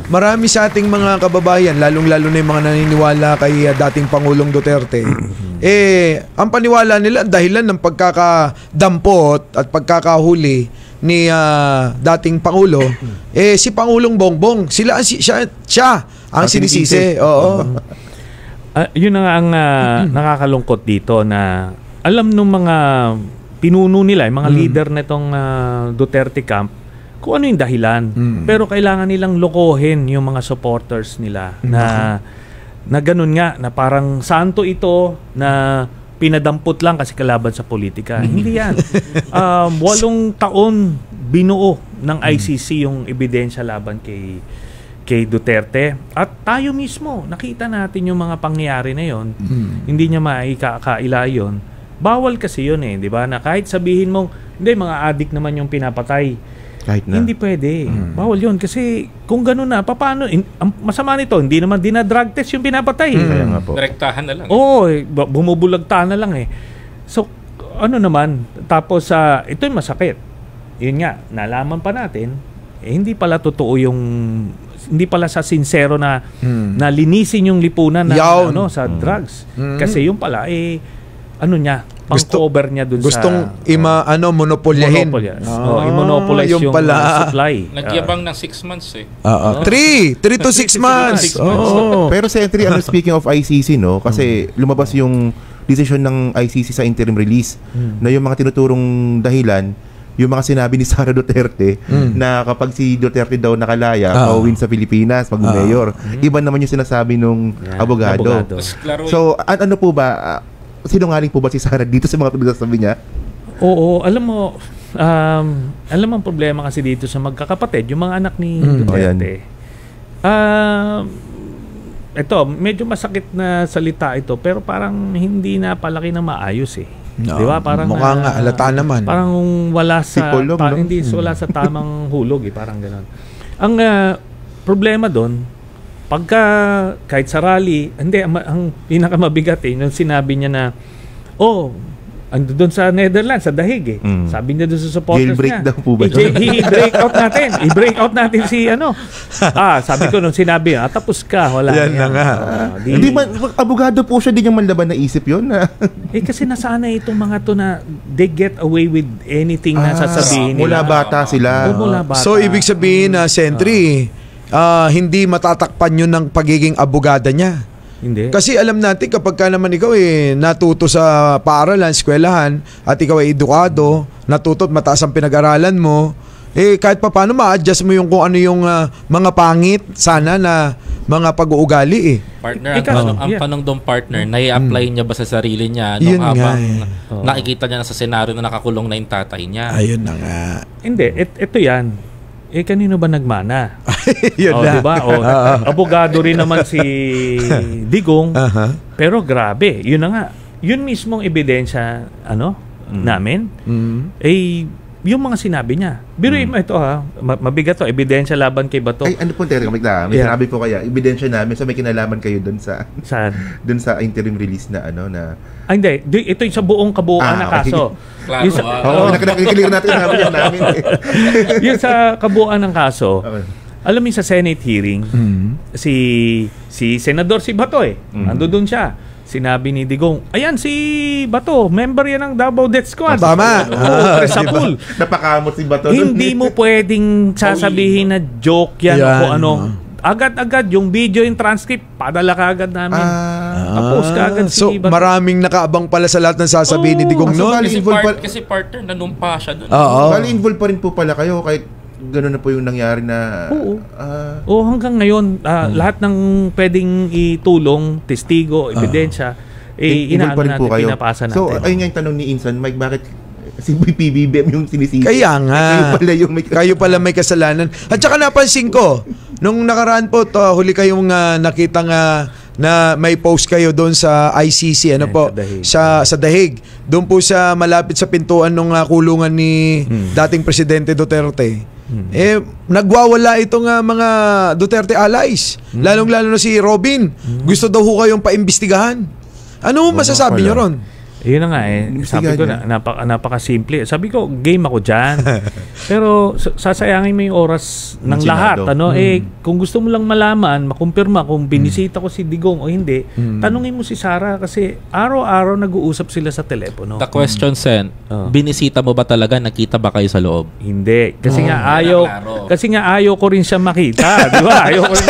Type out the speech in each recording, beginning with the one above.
marami sa ating mga kababayan, lalong-lalo na yung mga naniniwala kay dating Pangulong Duterte, ang paniwala nila dahilan ng pagkakadampot at pagkakahuli ni dating Pangulo, si Pangulong Bongbong. Siya ang sinisisi. Oo. Yun na nga ang nakakalungkot dito na alam nung mga pinuno nila, yung mga leader nitong Duterte camp, kung ano yung dahilan. Pero kailangan nilang lokohin yung mga supporters nila na ganun nga, na parang santo ito na pinadampot lang kasi kalaban sa politika. Hindi yan. 8 taon binuo ng ICC yung ebidensya laban kay Duterte. At tayo mismo, nakita natin yung mga pangyayari na yon. Hindi niya maikakaila yun. Bawal kasi yun di ba? Na kahit sabihin mong, hindi, mga adik naman yung pinapatay. Kahit na. Hindi pwede. Bawal yun. Kasi kung gano'n na, paano? Ang masama nito, hindi naman dinadrug test yung pinapatay. Kaya nga po. Direktahan na lang. Oo, bumubulagtahan na lang So, ano naman, tapos ito yung masakit. Yun nga, nalaman pa natin, hindi pala totoo yung, hindi pala sa sincero na linisin yung lipunan na, sa drugs. Kasi yung pala, ano niya, pang-cover niya dun gustong sa... monopolyahin. I-monopolize yung supply. Nagyabang ng 6 months 3 to 6 months. Pero Sentry, speaking of ICC, kasi lumabas yung decision ng ICC sa interim release na yung mga tinuturong dahilan, yung mga sinabi ni Sara Duterte na kapag si Duterte daw nakalaya, pauwin sa Pilipinas, mag-mayor. Iba naman yung sinasabi nung abogado. So, ano po ba... sinungaling po ba si Sara dito sa mga pinagsasabi niya? Oo, alam mo ang problema kasi dito sa magkakapatid, yung mga anak ni Duterte. Ito, medyo masakit na salita ito, pero parang hindi na palaki na maayos di ba? Parang mukha nga, halata naman. Parang wala sa wala sa tamang hulog, parang gano'n. Ang problema doon, pagka kahit sa rally, ang pinakamabigat nung sinabi niya na, ando doon sa Netherlands, sa Dahig Sabi niya doon sa supporters jailbreak niya. daw po ba? I-break out natin. I-break out natin si sabi ko nung sinabi, tapos ka, wala. Yan na nga. Hindi man, abogado po siya, di niya manlaban na isip yun. Kasi nasanay itong mga to na they get away with anything na sasabihin nila. Mula bata sila. Mula bata. So, ibig sabihin na, Sentry, hindi matatakpan yun ng pagiging abogada niya. Hindi. Kasi alam natin kapag ka naman ikaw natuto sa paaralan, eskwelahan, at ikaw ay edukado, natuto at mataas ang pinag-aralan mo, kahit pa paano ma-adjust mo yung kung ano yung mga pangit sana na mga pag-uugali Partner, ang tanong doon partner, nai-apply niya ba sa sarili niya nung habang nakikita niya na sa senaryo na nakakulong na yung tatay niya? Ayun na nga. Hindi, ito yan. Kanino ba nagmana? Yun na. Diba? Abogado rin naman si Digong. Pero grabe, yun na nga. Yun mismong ebidensya, namin, yung mga sinabi niya. Biruin mo ito mabigat to, ebidensya laban kay Bato. Ano po, Terry, may sinabi po kaya, ebidensya namin, so may kinalaman kayo dun sa dun sa interim release na hindi. Ito yung sa buong kabuuan na kaso. Nakikilig natin namin. Yung sa kabuuan ng kaso, alam mo sa Senate hearing, si Senador si Bato ando doon siya. Sinabi ni Digong, ayan si Bato, member yan ng Davao Death Squad. Tama. Napakamot si Bato. Hindi mo pwedeng sasabihin na joke yan o kung ano. Agad-agad yung video, yung transcript, padala ka agad namin. Tapos ka agad so, si Bato. Maraming nakaabang pala sa lahat ng sasabihin ni Digong noon. Kasi partner, nanumpa siya doon. Bali, involved pa rin po pala kayo kahit gano'n na po yung nangyari na... hanggang ngayon, lahat ng pwedeng itulong, testigo, ebidensya, inaano natin, pinapasa natin. So, ayun nga yung tanong ni Insan, Mike, bakit si PBBM yung sinisisi? Kaya nga. Kayo pala may kasalanan. At saka napansin ko, nung nakaraan po, huli kayong nakita na may post kayo doon sa ICC, sa Dahig. Doon po sa malapit sa pintuan ng kulungan ni dating Presidente Duterte. Nagwawala itong mga Duterte allies. Lalong-lalo na si Robin. Gusto daw ho kayong paimbestigahan. Ano masasabi niyo ron? Yun na nga sabi ko napaka-simple. Sabi ko, game ako dyan. Pero sasayangin mo yung oras ng lahat. Kung gusto mo lang malaman, makumpirma kung binisita ko si Digong o hindi, tanungin mo si Sara kasi araw-araw nag-uusap sila sa telepono. The question, Sen, binisita mo ba talaga? Nakita ba kayo sa loob? Hindi. Kasi nga ayaw ko rin siya makita. Di ba? Ayaw ko rin.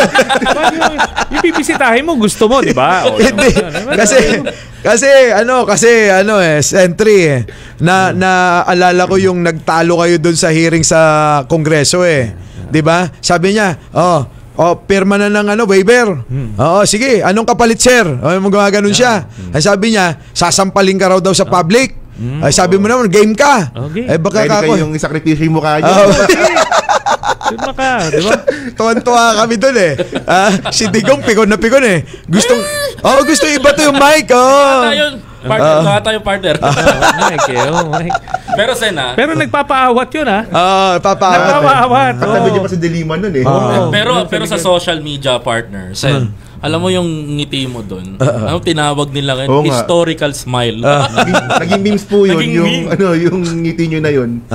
Yung bibisitahin mo, gusto mo, di ba? Hindi. Kasi Sentry naalala ko yung nagtalo kayo doon sa hearing sa Kongreso 'di ba? Sabi niya, pirma na ng waiver. Oo, sige, anong kapalit, sir? Gumaganon siya. Ay sabi niya, sasampalin ka raw daw sa public. Ay sabi mo naman, game ka. Okay. Baka kayo yung isakripisyo yung mukha niyo. Pirma ka, di ba? Tuwan-tuwa kami doon si Digong pikon na pikon Gusto iba to yung mic. Tayo partner. Mike. Pero Sen Pero nagpapaawat yun nagpapaawat. Katabi niya pa si Diliman nun Pero sa social media partner, Sen, alam mo yung ngiti mo doon. Ano tinawag nila ngayon? Historical smile. Naging memes po yun. Yung ngiti nyo na yun.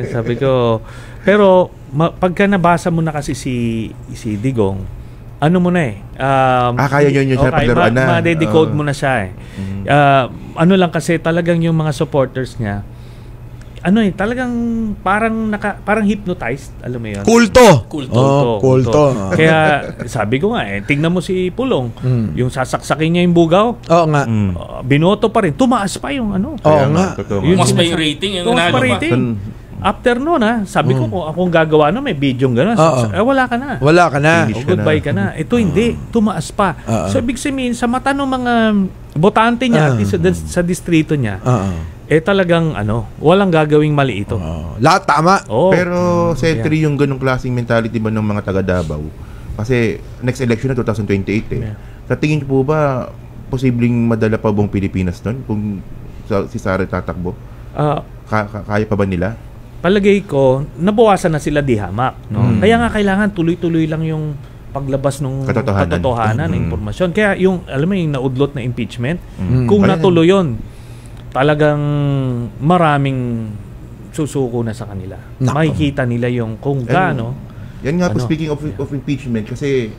Sabi ko. Pero pagka nabasa mo na kasi si Digong, ano mo na kaya nyo siya paglaruan na. Ma-decode mo na siya ano lang kasi talagang yung mga supporters niya, talagang parang hypnotized, alam mo yun? Kulto. Kaya sabi ko nga tingnan mo si Pulong, yung sasaksakin niya yung bugaw. Oo nga. Binoto pa rin, tumaas pa yung Oo nga. Mas pa yung rating. Tumaas pa rating. After noon sabi ko kung akong gagawa may video gano'n. Wala ka na. Goodbye ka na. Ito hindi, tumaas pa. So ibig sabihin sa mata ng mga botante niya sa distrito niya, talagang walang gagawing mali ito. Lahat tama. Pero Sentry yung ganung klaseng mentality ba ng mga taga Davao? Kasi next election na 2028 Sa tingin niyo po ba posibleng madala pa buong Pilipinas doon kung si Sara tatakbo? Kaya pa ba nila? Palagay ko, nabawasan na sila dihamak. Kaya nga kailangan tuloy-tuloy lang yung paglabas ng katotohanan ng impormasyon. Kaya yung, alam mo yung naudlot na impeachment, kung natuloy yun, talagang maraming susuko na sa kanila. Makikita nila yung kung gaano. Yan nga po, speaking of impeachment, kasi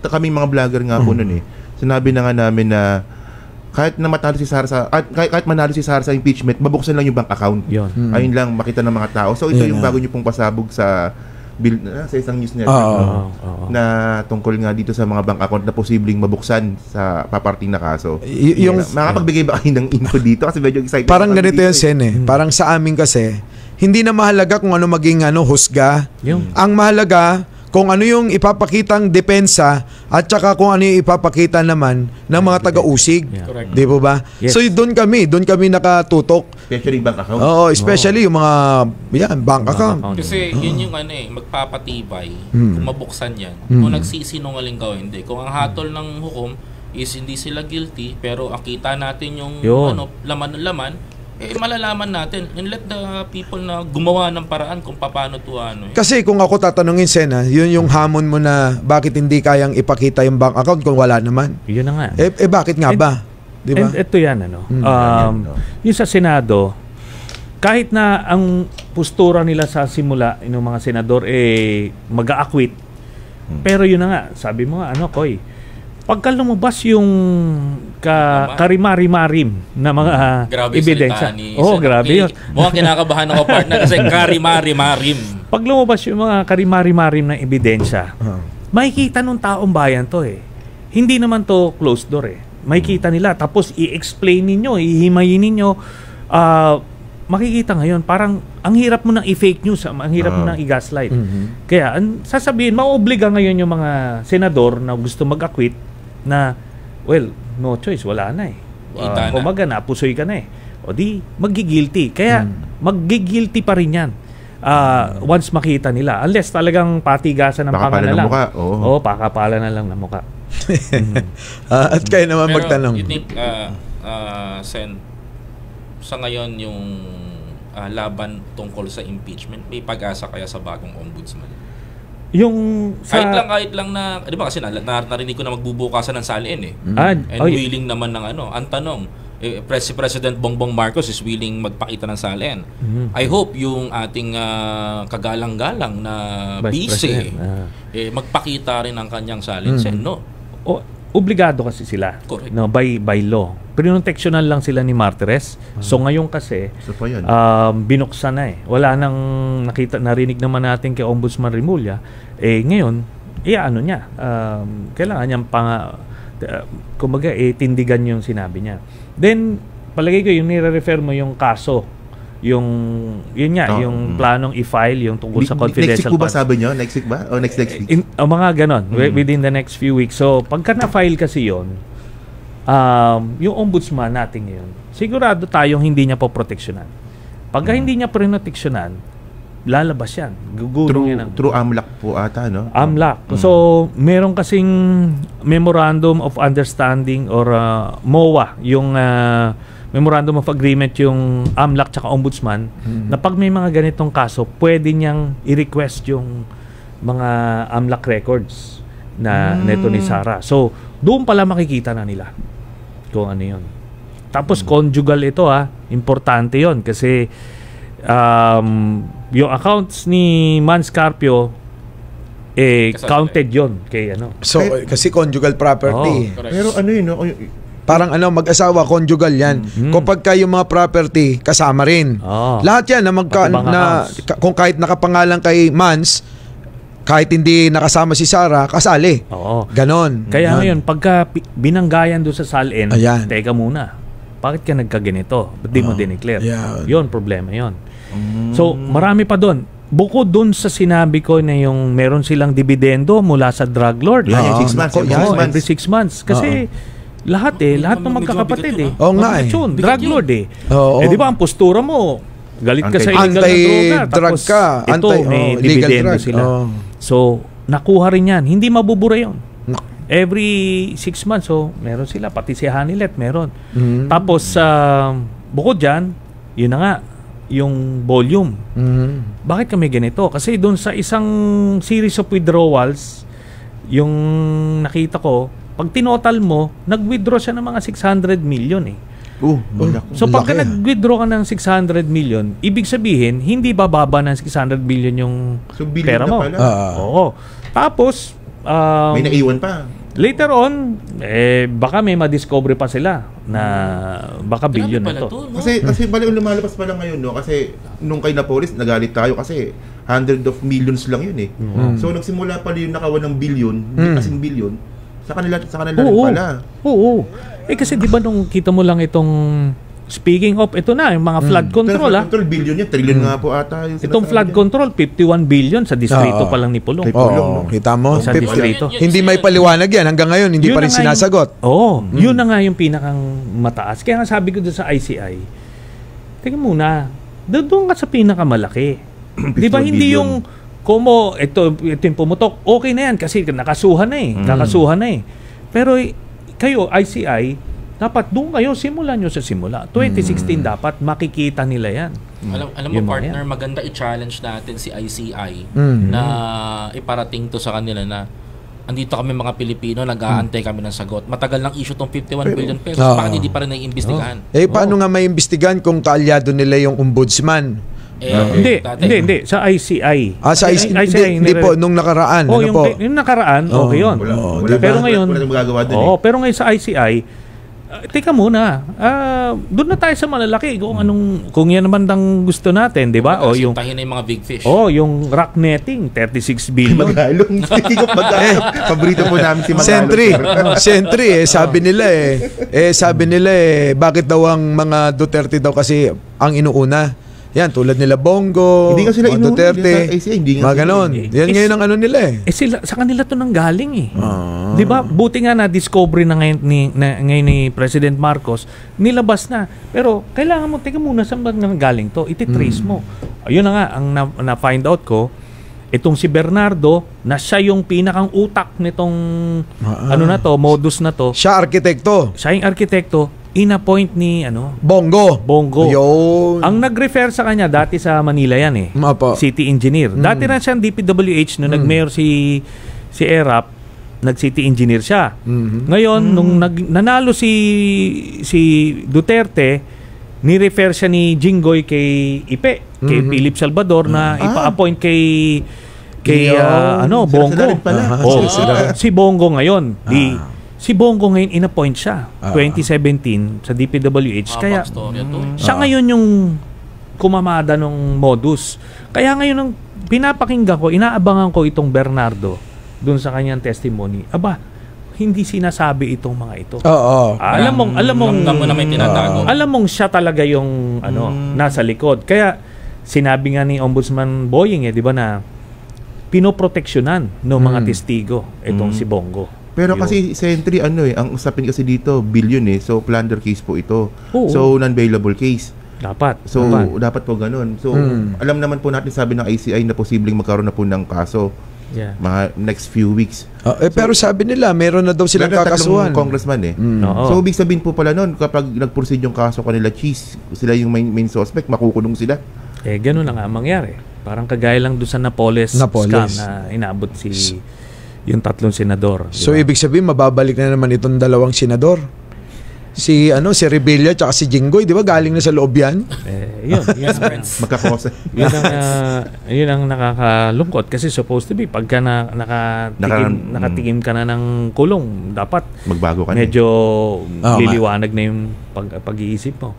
kaming mga vlogger nga po nun sinabi na nga namin na kahit manalo si Sara sa impeachment, mabuksan lang yung bank account. Ayun lang makita ng mga tao. So ito yung bago niyo pong pasabog sa bill sa isang news network na tungkol nga dito sa mga bank account na posibleng mabuksan sa paparting na kaso. Makapagbigay ba kayo ng info dito kasi medyo excited. Parang ganito yan, Sen. Parang sa amin kasi hindi na mahalaga kung ano maging husga. Ang mahalaga kung ano yung ipapakitang depensa at saka kung ano yung ipapakita naman ng mga taga-usig. Di po ba? Yes. So doon kami nakatutok. Especially bank account. Especially yung mga bank account. Kasi yun yung magpapatibay kung mabuksan yan. Kung nagsisinungaling ka o hindi. Kung ang hatol ng hukom is hindi sila guilty pero ang kita natin yung laman malalaman natin and let the people na gumawa ng paraan kung paano to Kasi kung ako tatanungin, Sen, yun yung hamon mo na bakit hindi kayang ipakita yung bank account kung wala naman. Yun na nga. Bakit nga ba? Di ba? Ito yan, yung sa Senado, kahit na ang postura nila sa simula, yung mga senador, mag-a-acquit. Pero yun na nga, sabi mo nga, Koy, pagka lumabas yung karimari-marim na mga ebidensya. Grabe yun. Mukhang kinakabahan ako, partner, kasi karimari-marim. Pag lumabas yung mga karimari-marim na ebidensya, makikita nung taong bayan to Hindi naman to closed door Makikita nila, tapos i-explain ninyo, ihimayin ninyo. Makikita ngayon, parang ang hirap mo nang i-fake news, ang hirap mo nang i-gaslight. Kaya, sasabihin, maobliga ngayon yung mga senador na gusto mag-acquit na, no choice, wala na Kumaga na, pusoy ka na O di, magigilty. Kaya, magigilty pa rin yan. Once makita nila. Unless talagang patigasan ng pangalan lang. Pakapalan na lang ng mukha. At kayo naman magtanong. You think, Sen, sa ngayon yung laban tungkol sa impeachment, may pag-asa kaya sa bagong ombudsman? Yung kahit lang na, di ba kasi narinig ko na magbubukasan ng saliin and willing naman ng ang tanong, si President Bongbong Marcos is willing magpakita ng salin. I hope yung ating kagalang-galang na vice magpakita rin ng kanyang salin. No? Obligado kasi sila. Correct. No, by law. Proteksyonan lang sila ni Martires. So ngayon kasi binuksan na eh. Wala nang narinig naman natin kay Ombudsman Remulla. Ngayon, ano niya? Kailangan niyang kumbaga tindigan yung sinabi niya. Then palagay ko yung nire-refer mo yung kaso, yung planong i-file yung tungkol sa confidential next week ba sabi niyo? Next week ba? O next week? Mga ganon, within the next few weeks. So pagka na-file kasi yon, yung ombudsman natin ngayon, sigurado tayong hindi niya po proteksyonan. Pagka hindi niya proteksyonan, lalabas yan. Gugulong yan. Through AMLAC po ata, no? AMLAC. So, meron kasing Memorandum of Understanding or MOA, yung Memorandum of Agreement yung AMLAC tsaka Ombudsman, na pag may mga ganitong kaso, pwede niyang i-request yung mga AMLAC records na neto ni Sara. So, doon pala makikita na nila kung ano yun. Tapos, conjugal ito importante yon kasi yung accounts ni Mans Carpio counted yon kay ano. So kasi conjugal property. Pero ano yun, no? Parang mag-asawa, conjugal yan. Kapag yung mga property, kasama rin. Lahat yan kung kahit nakapangalan kay Mans, kahit hindi nakasama si Sara, kasali. Ganon. Kaya ngayon, pagka binanggayan doon sa salin, teka muna, bakit ka nagkaganito? Ba't di mo dineclare? Yun, problema yun. So, marami pa doon. Bukod doon sa sinabi ko na yung meron silang dividendo mula sa drug lord. 6 months. Every 6 months. Kasi lahat ng magkakapatid drug lord di ba ang postura mo? Galit ka sa illegal na droga. Anti-drug ka. Ito, may dividendo sila. So, nakuha rin yan. Hindi mabubura yun. Every 6 months, meron sila. Pati si Hanilet, meron. Tapos, bukod dyan, yun na nga, yung volume. Bakit kami ganito? Kasi doon sa isang series of withdrawals, yung nakita ko, pag tinotal mo, nag-withdraw siya ng mga 600 million So pagka nag-withdraw ka ng 600 million, ibig sabihin, hindi bababa ng 600 billion yung pera mo. Oo. Tapos, may naiwan pa. Later on, baka may ma-discover pa sila na baka billion na to. Kasi bali lumalabas pa lang ngayon, no? Kasi nung kay Napolis, nagalit tayo kasi hundred of millions lang yun So nagsimula pala yung nakawan ng billion, as in billion, sa kanila rin pala. Oo. Kasi di ba nung kita mo lang itong speaking of, ito na, yung mga flood control. Flood control, billion yan. Trillion nga po ata. Itong flood control, 51 billion sa distrito pa lang ni Pulong. Kita mo? Sa distrito. Hindi may paliwanag yan. Hanggang ngayon, hindi pa rin sinasagot. Yun na nga yung pinakang mataas. Kaya nga sabi ko doon sa ICI, teka muna, doon ka sa pinakamalaki. Di ba hindi yung, ito yung pumutok, okay na yan kasi nakasuhan na eh. Pero kayo, ICI, dapat doon kayo, simulan nyo sa simula. 2016 dapat makikita nila yan. Alam mo partner, maganda i-challenge natin si ICI na iparating to sa kanila na andito kami mga Pilipino, nag-aantay kami ng sagot. Matagal ng issue tong 51 billion pesos. Bakit hindi pa rin naiimbestigahan? Paano nga may imbestigahan kung kaalyado nila yung ombudsman? Hindi. Sa ICI. Sa ICI. Hindi po, nung nakaraan. Yung nakaraan, okay yun. Pero ngayon, pero ngayon sa ICI, teka muna, doon na tayo sa malalaki kung yan naman ang gusto natin, di ba? Yung tahin na yung mga big fish. Yung rock netting, 36 billion. Maghalong. Paborito po namin si Maghalong. Sentry, sabi nila bakit daw ang mga Duterte daw kasi ang inuuna? Yan, tulad nila Bongo, hindi sila Duterte, mga ganon. Yan ngayon ang nila sa kanila to nang galing Di ba? Buti nga na-discovery na ngayon ni President Marcos, nilabas na. Pero kailangan mo, teka muna, saan ba nang galing to? Iti-trace mo. Ayun na nga, ang na-find out ko, itong si Bernardo, na siya yung pinakang utak nitong, modus na to. Siya arkitekto. Siya yung arkitekto. In-appoint ni Bongo. Yun. Ang nag-refer sa kanya dati sa Manila yan City engineer. Dati na siyang DPWH no nag-mayor si ERAP. nag-city engineer siya. Ngayon, nung nanalo si Duterte, ni-refer siya ni Jinggoy kay Ipe, kay Philip Salvador na ipa-appoint kay Bongo. Si Bongo ngayon. Si Bongo ngayon in-appoint siya 2017 sa DPWH. Kaya siya ngayon yung kumamada ng modus. Kaya ngayon ang pinapakinggan ko, inaabangan ko itong Bernardo dun sa kanyang testimony. Aba, hindi sinasabi itong mga ito. Alam mong siya talaga yung nasa likod. Kaya sinabi nga ni Ombudsman Boying, di ba, na pinoproteksyonan ng mga testigo itong si Bongo. Pero kasi Sentry, ang usapin kasi dito, billion So, plunder case po ito. So, non-bailable case. Dapat. So, dapat po ganun. So, alam naman po natin, sabi ng ICI na posibleng magkaroon na po ng kaso. Mga next few weeks. Pero sabi nila, meron na daw silang kakasuhan. Congressman So, ibig sabihin po pala nun, kapag nag-proceed yung kaso kanila, sila yung main suspect, makukulong sila. Ganun na nga mangyari. Parang kagaya lang doon sa Napoles scam na inaabot yung 3 senador. So, ibig sabihin, mababalik na naman itong 2 senador. Si Rebilla at si Jinggoy, di ba? Galing na sa loob yan. Yun. Magkakosa. Yun ang nakakalungkot. Kasi supposed to be, pagka nakatikim ka na ng kulong, dapat magbago ka medyo liliwanag na yung pag-iisip mo.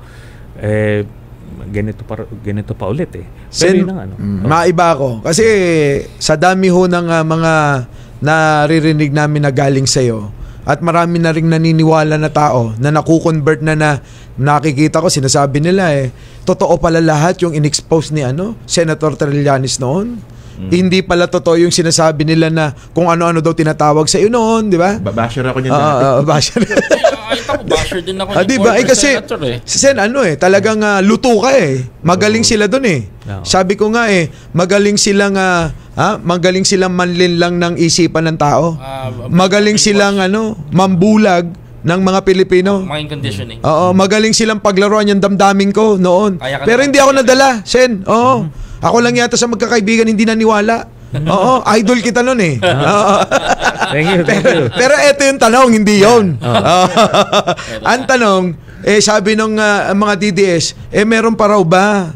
Ganito pa ulit Pero maiba ako. Kasi sa dami ho ng mga naririnig namin na galing sa'yo, at marami na rin naniniwala na tao na nakukonvert na nakikita ko, sinasabi nila totoo pala lahat yung in-expose ni Senator Trillanes noon. Hindi pala totoo yung sinasabi nila na kung ano-ano daw tinatawag sa iyo noon, di ba? Basher ako niyan. Basher. Basher din ako. Di ba? Kasi Sen, talagang luto ka Magaling sila doon Sabi ko nga magaling silang manlin lang ng isipan ng tao. Magaling silang mambulag ng mga Pilipino. Mind conditioning. Magaling silang paglaruan yung damdamin ko noon. Pero hindi ako nadala, Sen. Ako lang yata sa magkakaibigan hindi naniwala. Idol kita noon Thank you. Pero eto yung tanong, hindi yun. Ang tanong, sabi nung mga DDS, meron pa raw ba?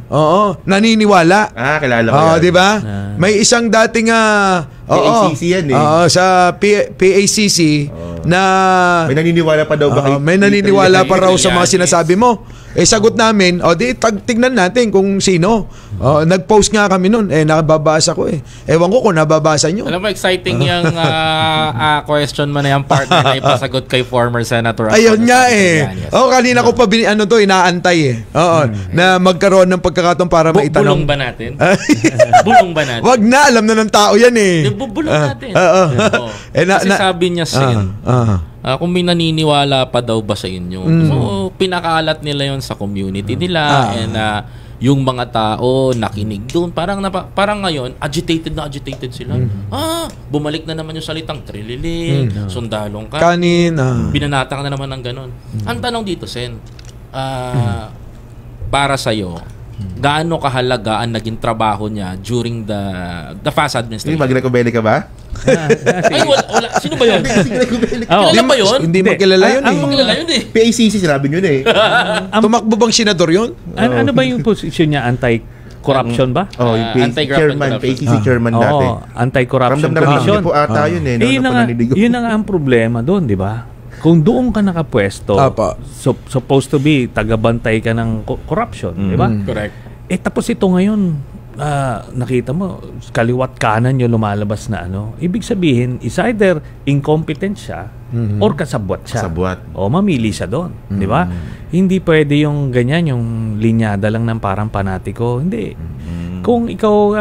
Naniniwala. Kilala ko yan. Di ba? May isang dating PACC yan sa PACC na may naniniwala pa daw ba? May naniniwala pa raw sa mga sinasabi mo. Sagot namin, tignan natin kung sino. Nag-post nga kami nun. Nakababasa ko Ewan ko kung nababasa nyo. Alam mo, exciting yung question mo na yung partner na ipasagot kay former Senator. Ayun nga kanina ko pa inaantay na magkaroon ng pagkakataon para maitanong. Bulong ba natin? Bulong ba natin? Wag na, alam na ng tao yan Bulong natin. Kasi sabi niya kung may naniniwala pa daw ba sa inyo. So, pinakalat nila yon sa community nila and yung mga tao nakinig doon. Parang ngayon, agitated sila. Bumalik na naman yung salitang trililing, sundalong kanin, binanata ka na naman ng ganon. Ang tanong dito, Sen, para sa'yo, gaano kahalaga ang naging trabaho niya during the FAS administration? Magrekobele ka ba? Ay, wala. Sino ba yun? Kilala ba yun? Hindi makilala yun PACC, sinabi nyo Tumakbo bang senador yun? Ano ba yung posisyon niya? Anti-corruption ba? Chairman, PACC chairman dati. Anti-corruption commission. Po ata yun yun na nga ang problema doon, di ba? Kung doon ka nakapwesto, supposed to be tagabantay ka ng corruption, di ba? Correct. Tapos ito ngayon, nakita mo, kaliwat kanan yung lumalabas na ibig sabihin, is either incompetent siya or kasabwat siya. O mamili siya doon, di ba? Hindi pwede yung ganyan, yung linyada lang ng parang panatiko. Hindi. Kung ikaw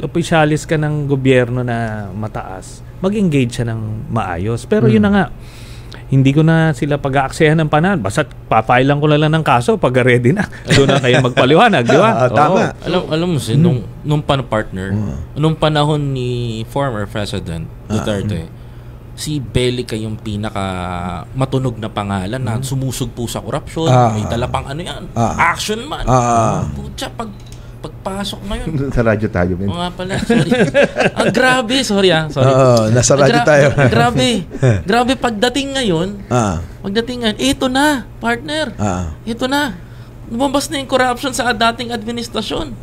opisyalis ka ng gobyerno na mataas, mag-engage siya ng maayos. Pero yun na nga, hindi ko na sila pag-aaksehan ng panahon. Basta papailan ko na lang ng kaso pag ready na. Doon na kayo magpaliwanag, di ba? Tama. Alam mo, nung partner, nung panahon ni former President Duterte, si Belica yung pinaka matunog na pangalan na sumusugpo sa korupsyon. May dala pang action man. Putya, pag pagpasok ngayon. Sa radyo tayo. Oo nga pala, sorry. Ang grabe, sorry. Nasa radyo tayo. Grabe pagdating ngayon, ito na, partner. Ito na. Lumabas na yung corruption sa dating administrasyon.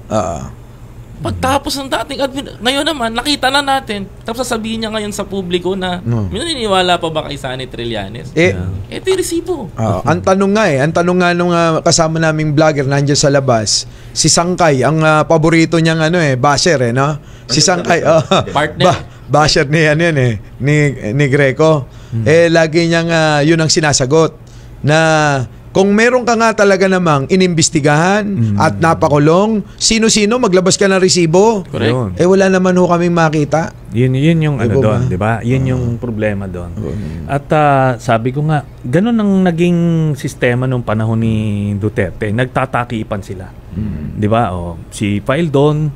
Pagtapos ng dating ngayon naman, nakita na natin, tapos sasabihin niya ngayon sa publiko na, naniniwala pa ba kay Sunny Trillanes? Ito yung resibo. Ang tanong nga nung kasama naming vlogger nandiyan sa labas, si Sangkay, ang paborito niyang basher no? Si Sangkay, partner. Basher ni Greco. Lagi niyang yun ang sinasagot na kung meron ka nga talaga namang inimbestigahan at napakulong, sino-sino maglabas ka ng resibo. Correct. Wala naman ho kaming makita. Yun yung doon, di ba? Yun yung problema doon. At sabi ko nga, ganun ang naging sistema nung panahon ni Duterte. Nagtatakipan sila. Di ba? Si Paildon,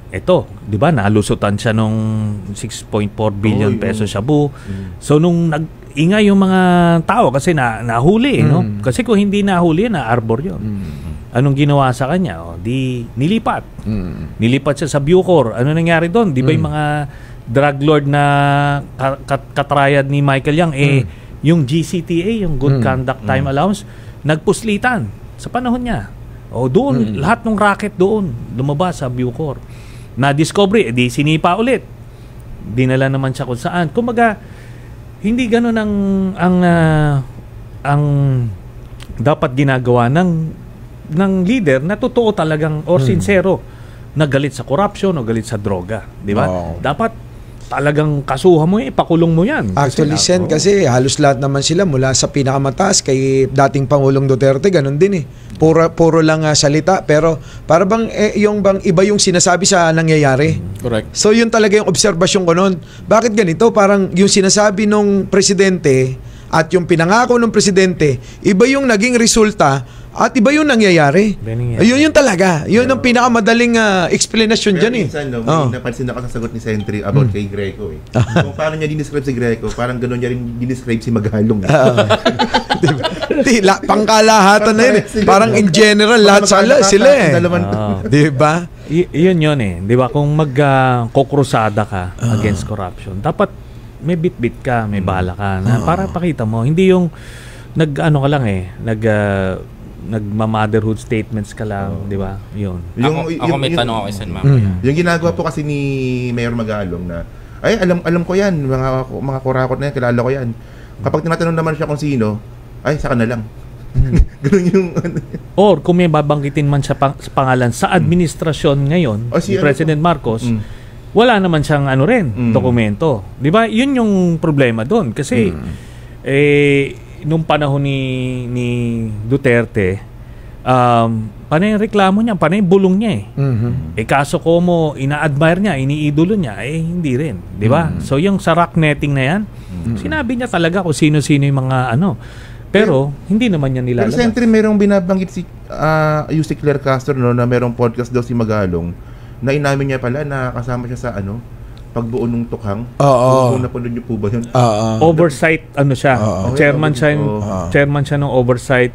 ito, di ba? Nalusutan siya nung 6.4 billion pesos shabu. So nung ingay yung mga tao kasi nahuli, no? Kasi kung hindi nahuli, na-arbor yun. Anong ginawa sa kanya? Di nilipat. Nilipat siya sa Bucor. Ano nangyari doon? Di ba yung mga drug lord na katrayad ni Michael Yang, yung GCTA, yung Good Conduct Time Allowance, nagpuslitan sa panahon niya. Doon, lahat ng racket doon, lumabas sa Bucor. Na-discovery, di sinipa ulit. Dinala naman siya kung saan. Kumbaga, hindi gano'n ang dapat ginagawa ng leader na totoo talagang or sincero na galit sa corruption o galit sa droga, di ba? Dapat talagang kasuhan mo ipakulong mo yan. Actually, kasi halos lahat naman sila mula sa pinakamataas kay dating Pangulong Duterte, ganun din puro lang salita, pero para bang yung bang iba yung sinasabi sa nangyayari. Correct. So yun talaga yung obserbasyon ko noon. Bakit ganito? Parang yung sinasabi nung presidente at yung pinangako ng presidente, iba yung naging resulta at iba yung nangyayari. Yun talaga. Yun ang pinakamadaling explanation dyan minsan, may napansin ako sa sagot ni Sentry about kay Greco Kung paano niya dinescribe si Greco, parang gano'n niya rin dinescribe si Magalong. Pangkalahatan na yun. Parang in general, lahat sila Di ba? Yun di ba? Kung magkukrusada ka against corruption, dapat may bit-bit ka, may bala ka na para pakita mo. Hindi yung nag-ano ka lang nagma-motherhood statements ka lang, di ba? Yun. Ako may tanong ako isa ma'am. Yung ginagawa po kasi ni Mayor Magalong na, alam ko yan, mga kurakot na yan, kilala ko yan. Kapag tinatanong naman siya kung sino, saka na lang. Ganun yung or kung may babanggitin man siya sa pangalan sa administrasyon ngayon, ni President Marcos, wala naman siyang dokumento. Di ba? Yun yung problema doon. Kasi, nung panahon ni Duterte, panay reklamo niya, panay bulong niya kaso ko mo, ina-admire niya, iniidolo niya, hindi rin. Di ba? So, yung sa rock netting na yan, sinabi niya talaga kung sino-sino yung mga pero hindi naman niya nilalabas. Pero Sentry, merong binabanggit si Yussi Claire Castro na merong podcast daw si Magalong na inamin niya pala na kasama siya sa pagbuo ng tukhang. Kung napanood niyo po ba yun? Oversight, siya. Chairman siya ng oversight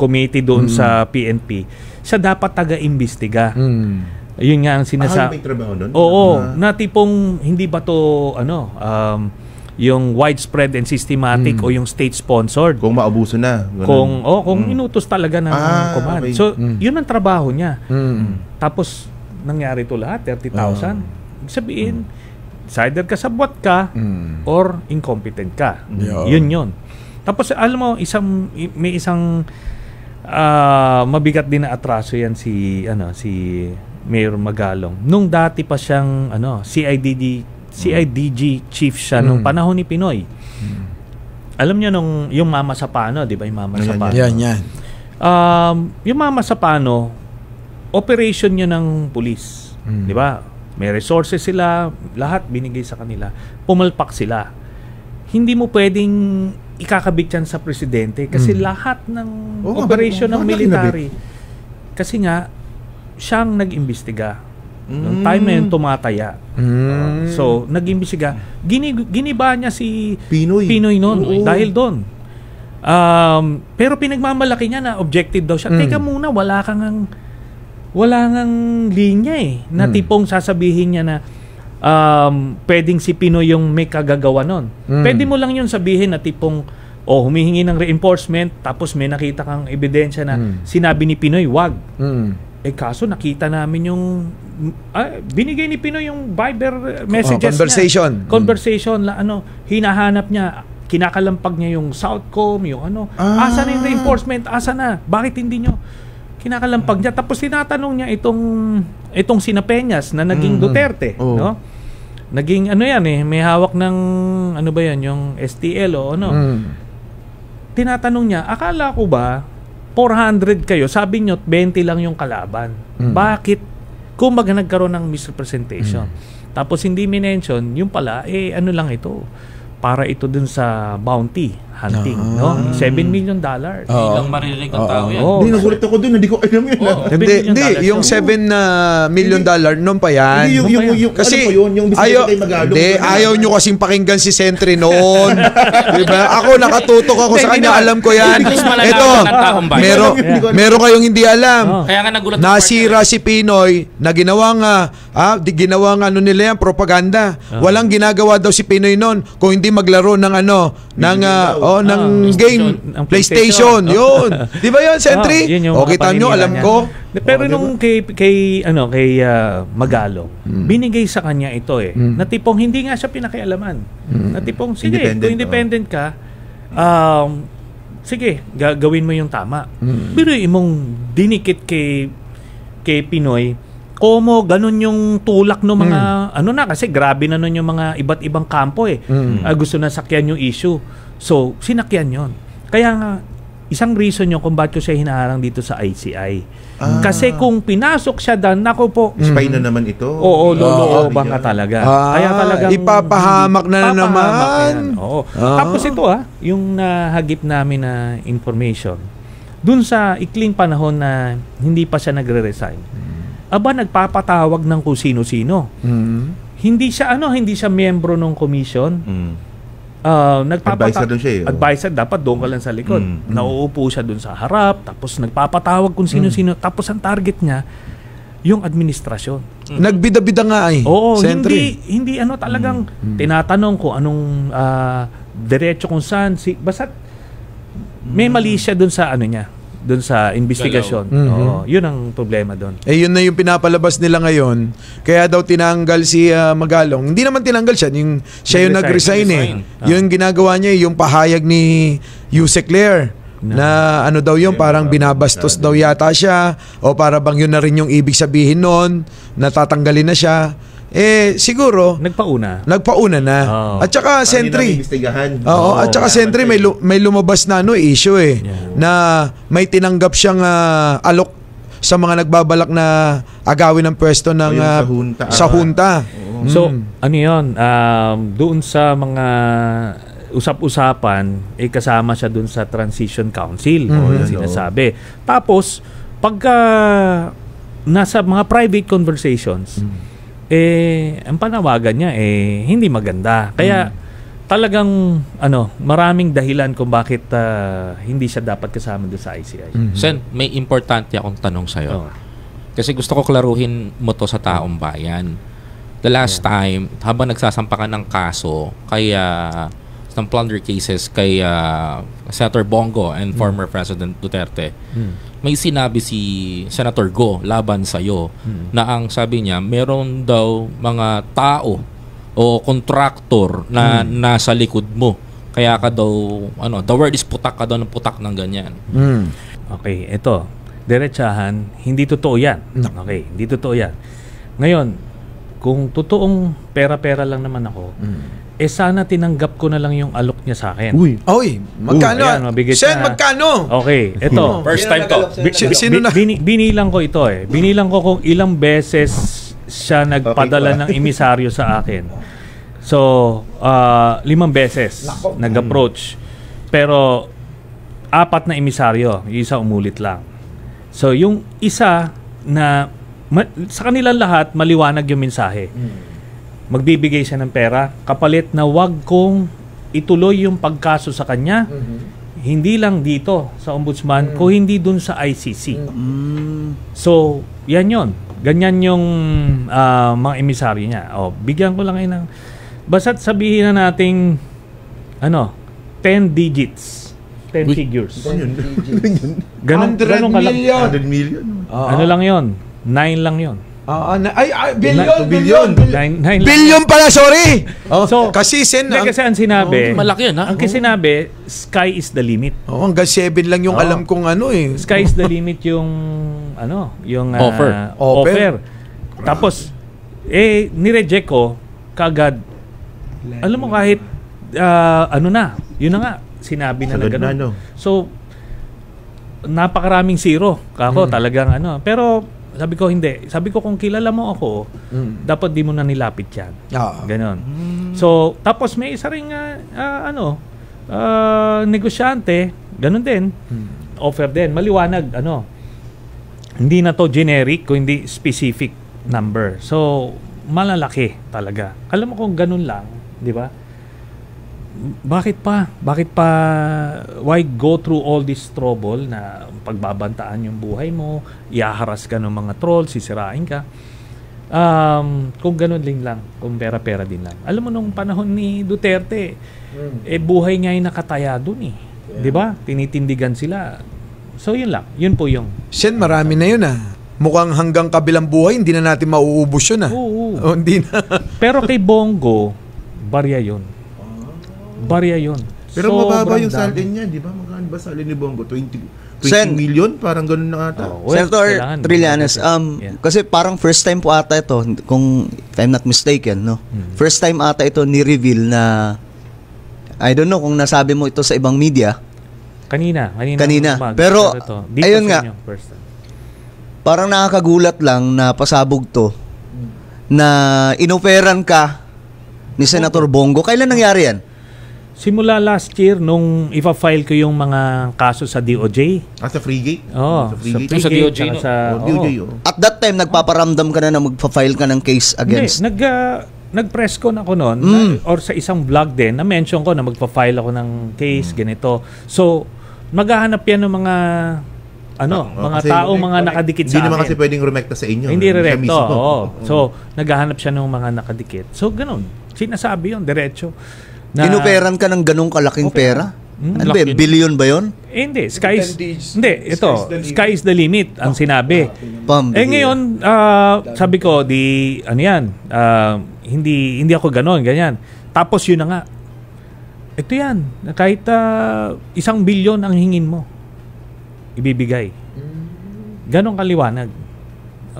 committee doon sa PNP. Siya dapat taga-imbestiga. Yun nga ang sinasabi. May trabaho nun? Na tipong hindi ba to yung widespread and systematic o yung state-sponsored. Kung maabuso na. Ganun. Kung inutos talaga ng command. Okay. So, yun ang trabaho niya. Tapos, nangyari to lahat, 30,000. Sabihin, either kasabwat ka or incompetent ka. Yun. Tapos, alam mo, may isang mabigat din na atraso yan si Mayor Magalong. Nung dati pa siyang CIDG chief siya nung panahon ni Pinoy. Alam niyo yung Mama Sapano, di ba? Yung Mama Sapano. Yan. Yung Mama Sapano, operation niya ng police. Di ba? May resources sila, lahat binigay sa kanila. Pumalpak sila. Hindi mo pwedeng ikakabit yan sa presidente kasi lahat ng operation ng military. Kasi nga, siyang nag-imbestiga. Noong time na yun, tumataya. So, nag-imbestiga. Giniba niya si Pinoy noon dahil doon. Pero pinagmamalaki niya na objective daw siya. Teka muna, wala kang wala ngang linya na tipong sasabihin niya na pwedeng si Pinoy yung may kagagawa nun. Pwede mo lang yun sabihin na tipong humihingi ng reinforcement tapos may nakita kang ebidensya na sinabi ni Pinoy, wag. Kaso nakita namin yung binigay ni Pinoy yung Viber messages niya. Conversation la hinahanap niya, kinakalampag niya yung Southcom, yung asa na yung reinforcement, asa na? Bakit hindi nyo kinakalampag niya? Tapos tinatanong niya itong sina Peñas na naging Duterte, no? Naging may hawak ng yung STL o Tinatanong niya, akala ko ba 400 kayo, sabi nyo 20 lang yung kalaban. Bakit? Kung nagkaroon ng misrepresentation. Tapos hindi minention, yung pala, lang ito. Para ito dun sa bounty hunting, no? $7 million. Hindi lang maririnig ang tao yan. Hindi, nagulat ako dun. Hindi ko alam yun. Hindi, yung $7 million noon pa yan. Yung kasi, yung bisita kay Magalong. Hindi, ayaw nyo kasing pakinggan si Sentry noon. Diba? Ako, nakatutok ako sa kanya. Alam ko yan. Ito, meron kayong hindi alam. Kaya nga nagulat ako. Nasira si Pinoy na ginawang nila yan, propaganda. Walang ginagawa daw si Pinoy noon kung hindi maglaro ng ng game, PlayStation. Yun. 'Di ba 'yun, Sentry? Kita nyo, alam ko. Pero nung kay Magalong, binigay sa kanya ito na tipong hindi nga siya pinakialaman. Na tipong sige, kung independent ka, sige, gawin mo yung tama. Pero mong dinikit kay Pinoy, komo ganun yung tulak ng mga kasi grabe na nun yung mga iba't ibang kampo gusto na sakyan yung issue. So sinakyan yon. Kaya nga isang reason yun kung bakit ko siya hinaharang dito sa ICI. Kasi kung pinasok siya doon, nako po, spy na naman ito. Oo, lolooban ka talaga. Kaya talagang ipapahamak na naman. Oo. Tapos ito yung nahagip namin na information dun sa ikling panahon na hindi pa siya nagre-resign. Nagpapatawag ng kung sino-sino. Hindi siya miyembro ng commission. Advisor doon siya. Advisor, dapat doon ka lang sa likod. Nauupo siya doon sa harap, tapos nagpapatawag kung sino-sino. Tapos ang target niya, yung administrasyon. Nagbida-bida nga Oo, hindi talagang tinatanong kung anong diretso kung saan. Basta may mali siya doon sa doon sa investigasyon. Yun ang problema doon. Yun na yung pinapalabas nila ngayon. Kaya daw tinanggal si Magalong. Hindi naman tinanggal siya. Siya yung nag-resign Yung ginagawa niya, yung pahayag ni Yusek Lair na daw yun, parang binabastos daw yata siya o para bang yun na rin yung ibig sabihin noon, natatanggalin na siya. Siguro nagpauna na. At saka Sentry. At saka Sentry may lumabas na issue na may tinanggap siyang alok sa mga nagbabalak na agawin ng pwesto ng sa junta. So, ano 'yon? Doon sa mga usap-usapan, kasama siya doon sa Transition Council, yung sinasabi. Tapos, pagka nasa mga private conversations, ang panawagan niya hindi maganda. Kaya talagang maraming dahilan kung bakit hindi siya dapat kasama doon sa ICI. Sen, may importante akong tanong sa'yo. Kasi gusto ko klaruhin mo to sa taong bayan. The last time, habang nagsasampa ka ng kaso ng plunder cases kay Senator Bongo and former President Duterte, may sinabi si Senator Go laban sa'yo na ang sabi niya, meron daw mga tao o kontraktor na nasa likod mo. Kaya ka daw, the word is putak ka daw ng putak ng ganyan. Okay, ito. Diretsahan, hindi totoo yan. Okay, hindi totoo yan. Ngayon, kung totoong pera-pera lang naman ako, sana tinanggap ko na lang yung alok niya sa akin. Magkano? Sen, magkano? Okay, ito. First time to. Binilang ko ito Binilang ko kung ilang beses siya nagpadala ng emisaryo sa akin. So, 5 beses nag-approach. Pero 4 na emisaryo, yung isa umulit lang. So, yung isa na sa kanilang lahat, maliwanag yung mensahe. Magbibigay siya ng pera, kapalit na wag kong ituloy yung pagkaso sa kanya, hindi lang dito sa ombudsman, kung hindi dun sa ICC. So, yan yon. Ganyan yung mga emisaryo niya. Bigyan ko lang kayo ng basta't sabihin na nating 10 digits. 10 figures. Ganun 100 million. 100 million. Ano lang yon? 9 lang yon. Billion. 9 Billion pala, sorry. So, kasi Sen, kasi ang sinabi, malaki yan, ha? Ang sinabi, sky is the limit. hanggang 7 lang yung alam kong Sky is the limit yung Offer. Tapos ni-reject ko kagad. Alam mo kahit yun na nga sinabi na Sagad gano'n. na, no? So napakaraming zero kako talagang pero sabi ko hindi. Sabi ko kung kilala mo ako, dapat di mo na nilapit 'yan. Ganon. So tapos may isa ring negosyante, ganon din. Offer din, maliwanag hindi na to generic kundi specific number. So malalaki talaga. Alam mo kung ganun lang, di ba? Bakit pa why go through all this trouble na pagbabantaan yung buhay mo, iaharas ka ng mga trolls, sisirain ka. Kung ganun lang, kung pera-pera din lang. Alam mo nung panahon ni Duterte, buhay nga yung nakataya dun eh. Di ba? Tinitindigan sila. So yun lang, yun po yung Sen, marami na yun mukhang hanggang kabilang buhay hindi na natin mauubos yun hindi na. Pero kay Bongo, barya yun. Pero mababa yung dami. salin niya, di ba? Magkano ba salin ni Bongo? 20 Sen, million? Parang ganun na ata. Senator Trillanes, kasi parang first time po ata ito, kung if I'm not mistaken, no? First time ata ito ni-reveal na, I don't know kung nasabi mo ito sa ibang media. Kanina. Pero, ayun nga, parang nakakagulat lang na pasabog to, na inoperan ka ni Senator Bongo. Kailan nangyari yan? Simula last year nung ipa-file ko yung mga kaso sa DOJ. Sa Freegate? Sa Freegate? Sa DOJ, no? DOJ, At that time, nagpaparamdam ka na magpa-file ka ng case against? Hindi, nag-press con ako noon or sa isang vlog din na mention ko na magpa-file ako ng case ganito. So, maghahanap yan ng mga mga tao, mga nakadikit sa akin. Hindi naman kasi pwedeng rumekta sa inyo. Hindi rekto. So, naghahanap siya ng mga nakadikit. So, ganun. Sinasabi yun, diretso. Inuperan ka ng ganong kalaking pera? Ano ba yun? Billion ba yun? Hindi. Sky is the limit ang sinabi. Ngayon, sabi ko, hindi ako ganon, ganyan. Tapos yun na nga. Ito yan. Kahit 1 billion ang hingin mo, ibibigay. Ganon kaliwanag.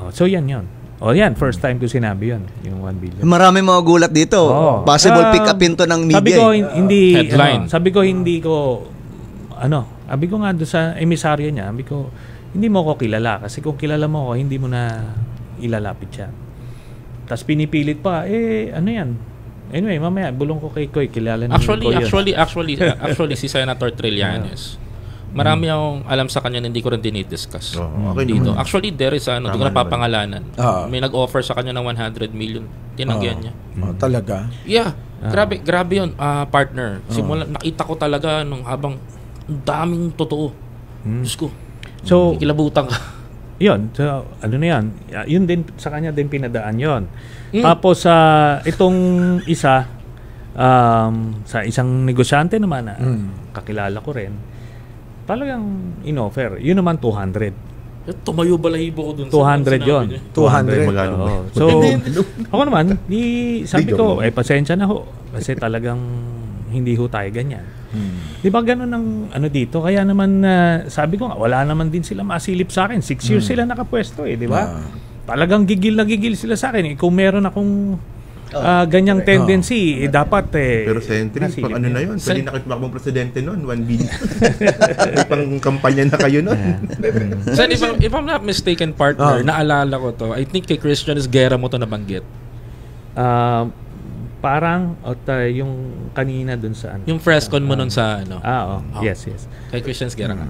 So yan yun. Yan, first time ko sinabi yun, yung 1 billion. Marami mga gulat dito. Possible pick upin to ng media. Sabi ko, headline. Sabi ko nga doon sa emisaryo niya, sabi ko, hindi mo ko kilala. Kasi kung kilala mo ko, hindi mo na ilalapit siya. Tapos pinipilit pa, ano yan? Anyway, mamaya, bulong ko kay Koy, kilala na Actually, si Senator Trillanes, marami akong alam sa kanya na hindi ko rin dinidiscuss dito. Actually, there is hindi ko napapangalanan. May nag-offer sa kanya ng 100 million. Tinanggihan niya. Talaga? Yeah. Grabe yun, partner. Simula, nakita ko talaga nung habang daming totoo. Diyos ko. So, kilabutan ka. Yun. So, ano na yan? Yun din, sa kanya din pinadaan yun. Tapos, itong isa, sa isang negosyante naman na kakilala ko rin, talagang in-offer. Yun naman 200. Tumayo balahibo ko dun 200 yun. 200. So, ako naman, sabi ko, pasensya na ho. Kasi talagang hindi ho tayo ganyan. Di ba ganun ang dito? Kaya naman, sabi ko nga, wala naman din sila masilip sa akin. 6 years sila nakapwesto di ba? Talagang gigil na gigil sila sa akin. Kung meron akong ganyang tendency, dapat pero Sentry, pang ano na yun? Pwede na kayo tumakbong presidente nun, 1 billion. Pang kampanya na kayo nun. So, if I'm not mistaken, partner, naalala ko to, I think kay Christian Esguerra mo to nabanggit. Parang, yung kanina dun sa yung Frescon mo nun sa Yes. Kay Christian Esguerra nga.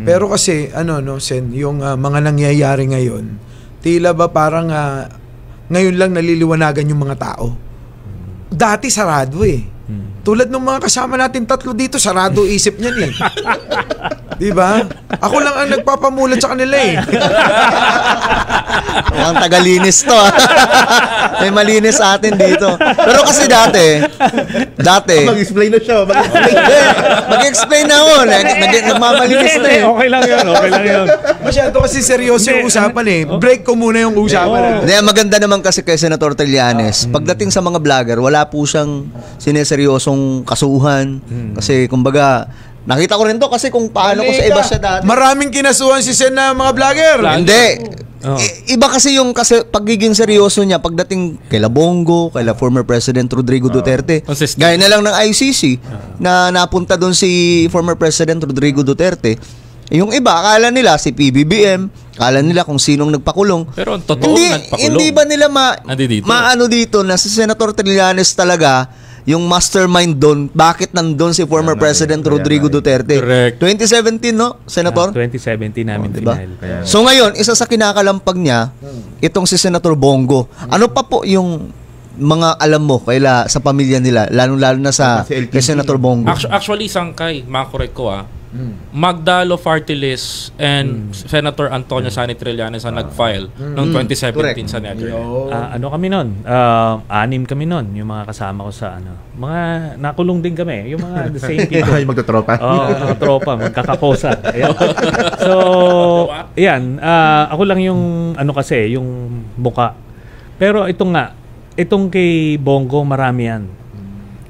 Pero kasi, Sen, yung mga nangyayari ngayon, tila ba parang ngayon lang naliliwanagan yung mga tao. Dati sarado Tulad ng mga kasama natin tatlo dito, sarado isip niyan eh. Di ba? Ako lang ang nagpapamulat sa kanila eh. Ang tagalinis to. May malinis sa atin dito. Pero kasi dati, Mag-explain na siya. mag-explain na ako. Nagmamalinis na eh. Okay lang yun. Masyado kasi seryoso yung usapan eh. Break ko muna yung usapan. Hindi, maganda naman kasi kay Senator Trillanes. Pagdating sa mga vlogger, wala po siyang sineseryosong kasuhan. Kasi kumbaga, nakita ko rin to kasi kung paano ko sa iba siya dati. Maraming kinasuhan si Sen na mga vlogger. Hindi. Iba kasi yung pagiging seryoso niya pagdating kay Bongo, kay former President Rodrigo Duterte. Gaya na lang ng ICC na napunta doon si former President Rodrigo Duterte. Yung iba, akala nila si PBBM, akala nila kung sinong nagpakulong. Pero ang totoo nagpakulong. Hindi ba nila maano dito na si Senator Trillanes talaga yung mastermind doon, bakit nandun si former President Rodrigo Duterte? Correct. 2017, no, Senator? 2017 namin diba? final. So ngayon, isa sa kinakalampag niya, itong si Senator Bongo. Ano pa po yung mga alam mo sa pamilya nila, lalo na sa kay Senator Bongo? Actually, Sangkay, makorek ko Magdalo Fartilis and Senator Antonio Sani Trillanes ang nag-file noong 2017 sa Netherlands. Ano kami nun? 6 kami nun, yung mga kasama ko sa mga nakulong din kami, yung mga the same people. Yung magtotropa. Mga tropa, magkakakosa. Ayan. So, ayan, ako lang yung kasi, yung buka. Pero itong kay Bongo, marami yan.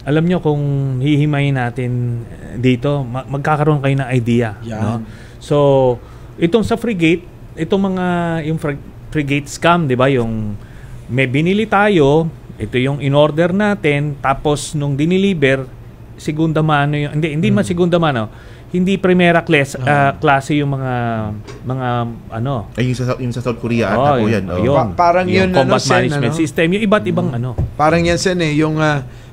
Alam nyo, kung hihimayin natin dito, magkakaroon kayo ng idea. No? So, itong sa frigate, yung frigate scam, di ba? Yung may binili tayo, ito yung in-order natin, tapos nung diniliver, segunda mano yung, hindi man segunda mano, hindi primera klase yung mga Ay, yung sa South Korea ata po yan. Parang yun combat management system, yung iba't ibang Parang yan Sen yung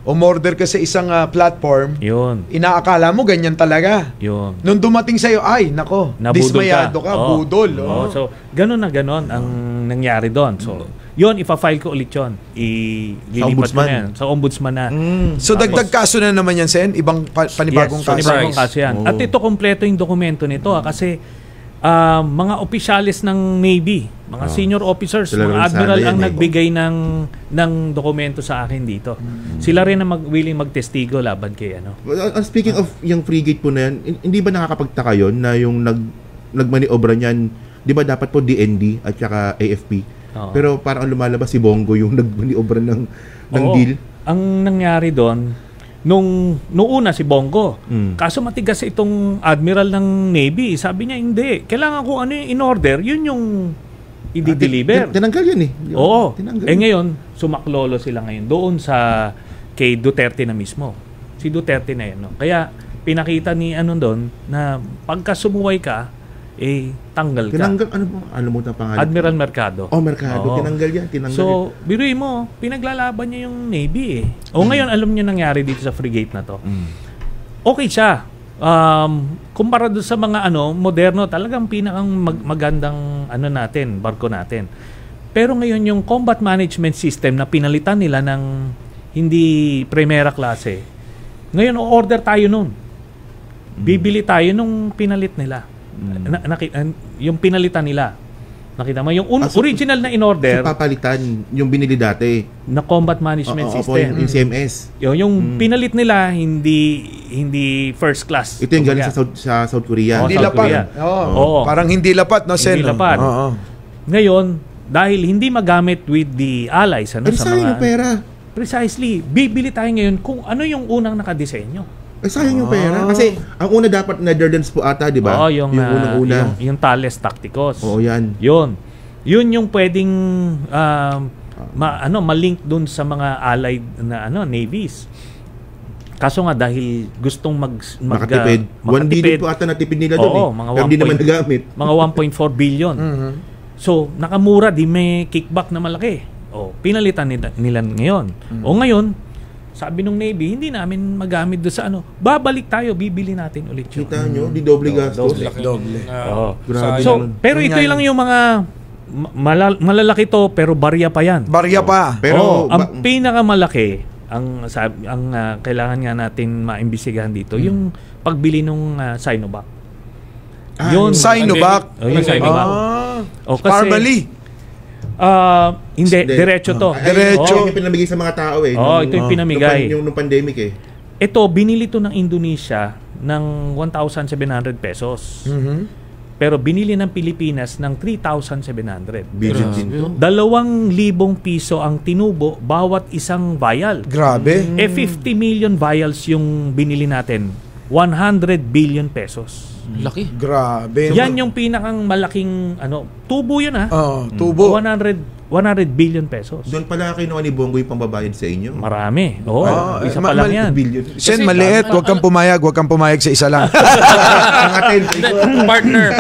umorder ka sa isang platform, yun. Inaakala mo ganyan talaga. Yun. Nung dumating sa'yo, ay, nako, dismayado ka, budol. So, ganun ang nangyari doon. So, yun, ipa-file ko ulit yun. Ililipat ko na yan. Sa ombudsman na. So, dagdag kaso na naman yan, Sen? Ibang panibagong kaso? Panibagong kaso yan. At ito, kompleto yung dokumento nito. Kasi, mga opisyalis ng Navy, mga senior officers, mga admiral ang nagbigay ng dokumento sa akin dito. Sila rin ang willing magtestigo laban kay Speaking of yung frigate po na yan, hindi ba nakakapagtaka yun na yung nagmaniobra niyan, di ba dapat po DND at saka AFP? Pero parang lumalabas si Bongo yung nagmaniobra ng deal. Ang nangyari doon, nung una si Bongo, kaso matigas itong admiral ng Navy, sabi niya hindi, kailangan ko ano yung in-order, yun yung i-deliver. Tinanggal yun eh. Oo. Ngayon, sumaklolo sila ngayon doon kay Duterte na mismo. Si Duterte na yun. No? Kaya pinakita ni doon na pagka sumuway ka, tanggal ka. Ano mo na pangalan? Admiral Mercado. Mercado. Oo. Tinanggal yan. So, biruin mo, pinaglalaban niya yung Navy ngayon, alam niyo nangyari dito sa frigate na to. Okay siya. Kumpara doon sa mga moderno, talagang pinakang magandang natin, barko natin. Pero ngayon yung combat management system na pinalitan nila ng hindi primera klase, ngayon order tayo nun. Bibili tayo nung pinalit nila. Yung pinalitan nila. Nakita mo yung original na in-order. So papalitan yung binili dati na combat management system. Yung CMS. Yung pinalit nila hindi first class. Ito yung galing sa South Korea. Hindi lapat. Parang hindi lapat, no, Sen? Hindi lapat. Ngayon, dahil hindi magamit with the allies sa mga pera. Precisely. Bibili tayo ngayon kung ano yung unang nakadesenyo. Sayang yung pera. Kasi ang una dapat Netherlands po ata, di ba? Yung unang-una. Yung Thales Tacticos. Yan. Yun yung pwedeng ma-link dun sa mga allied na navies. Kaso nga dahil gustong makatipid. 1 billion po ata natipid nila doon pero hindi naman nagamit. Mga 1.4 billion. So, nakamura, di may kickback na malaki. Pinalitan nila ngayon. Ngayon, sabi nung Navy, hindi namin magamit doon sa babalik tayo, bibili natin ulit yun. Kita nyo, di doble gastos. Doble. So, pero ito lang yung mga malalaki to, pero barya pa yan. Barya pa. Pero ang pinakamalaki, ang kailangan nga natin maimbestigahan dito, yung pagbili ng Sinovac. Yun, Sinovac. Yung Sinovac. Kasi Parmalee. Hindi, diretso to. Diretso. Yung pinamigay sa mga tao ito yung pinamigay. Yung pandemic Ito, binili to ng Indonesia ng 1,700 pesos. Pero binili ng Pilipinas ng 3,700. Billion din to. 2,000 piso ang tinubo bawat isang vial. Grabe. 50 million vials yung binili natin. 100 billion pesos. Laki. Grabe. Yan yung pinakang malaking tubo yun tubo. 100 billion pesos. Doon pala kinuha ni Bongo yung pambabayad sa inyo. Marami. Isa pa lang yan. Billion. Sen, maliit. Huwag kang pumayag sa isa lang. partner,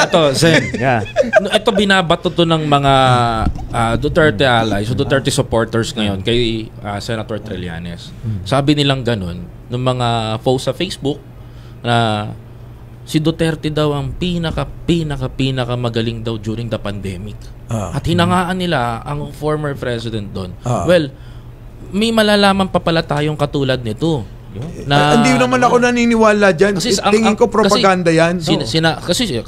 ito, Sen. Yeah. Ito binabato to ng mga Duterte allies, Duterte supporters ngayon kay Senator Trillanes. Sabi nilang ganun, ng mga post sa Facebook na si Duterte daw ang pinaka magaling daw during the pandemic. At hinangaan nila ang former president doon. Well, may malalaman pa pala tayong katulad nito. Hindi naman ako naniniwala dyan. Tingin ko propaganda yan. Kasi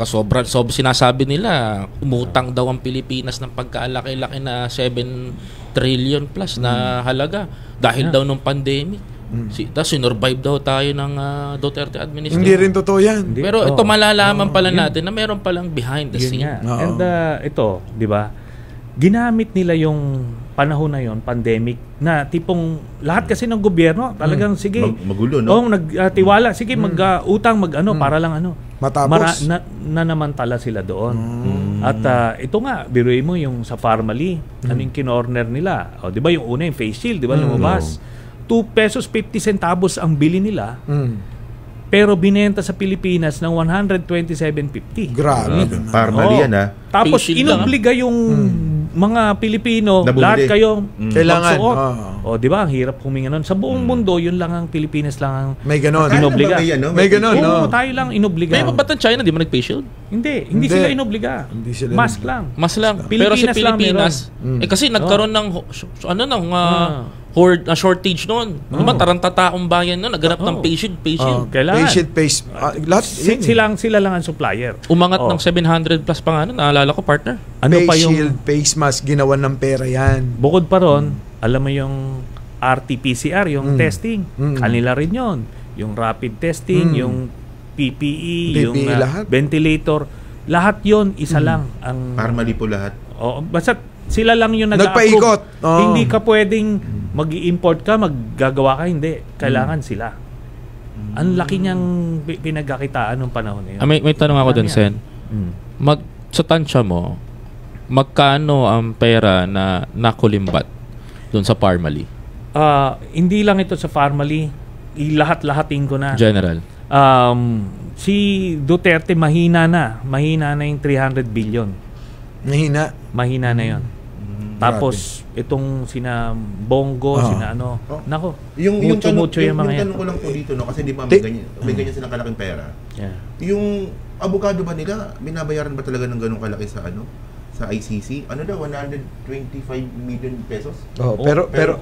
sinasabi nila, umutang daw ang Pilipinas ng pagkalaki-laki na 7 trillion plus na halaga dahil daw nung pandemic. Tapos sinurvive daw tayo ng Duterte administration. Hindi rin totoo yan. Pero ito malalaman pala natin na meron palang behind the scene. And ito, di ba? Ginamit nila yung panahon na yon, pandemic, na tipong lahat kasi ng gobyerno talagang sige. Magulo, no? Nagtiwala, sige mag-utang, para lang matapos. Nanamantala sila doon. At ito nga, biruin mo yung sa Parmalee, yung kinorner nila. Di ba yung una yung face shield, di ba lumabas? 2 pesos 50 centavos ang bili nila. Pero binenta sa Pilipinas ng 127.50. Grabe. Parmalee yan Tapos inobliga yung mga Pilipino, lahat kayo kailangan. di ba? Ang hirap huminga nun. Sa buong mundo, yun lang ang Pilipinas lang ang may ganon. inobliga. May ganon, tayo lang inobliga. May ba't ang China, di mo nag-face shield? Hindi sila inobliga. Mask lang. Pero sa Pilipinas, kasi nagkaroon ng shortage noon. Tarantataong bayan noon, naganap ng face shield. Kailangan. Lahat sila lang ang supplier. Umangat ng 700 plus pa nga, naalala ko, partner. Face shield, face mask, ginawan ng pera yan. Bukod pa ron, alam mo yung RT-PCR, yung testing. Kanila rin yun. Yung rapid testing, yung PPE, yung ventilator. Lahat yon isa lang. Ang Parmalee po lahat. Basta sila lang yung nagpaikot. Hindi ka pwedeng mag-i-import ka, maggagawa ka, hindi. Kailangan sila. Ang laki niyang pinagkakitaan ng panahon na yun. May tanong ako dun, Sen. Sa tansya mo, magkano ang pera na nakulimbat dun sa Parmalee? Hindi lang ito sa Parmalee. Lahat-lahating ko na. General. Si Duterte mahina na yung 300 billion. Mahina na yon. Tapos itong sina Bongo, nako. Yung tanong ko lang po dito, kasi di ba may ganyan silang kalaking pera. Yeah. Yung abogado ba nila, binabayaran ba talaga ng ganung kalaki sa ICC? Ano daw, 125 million pesos? Pero per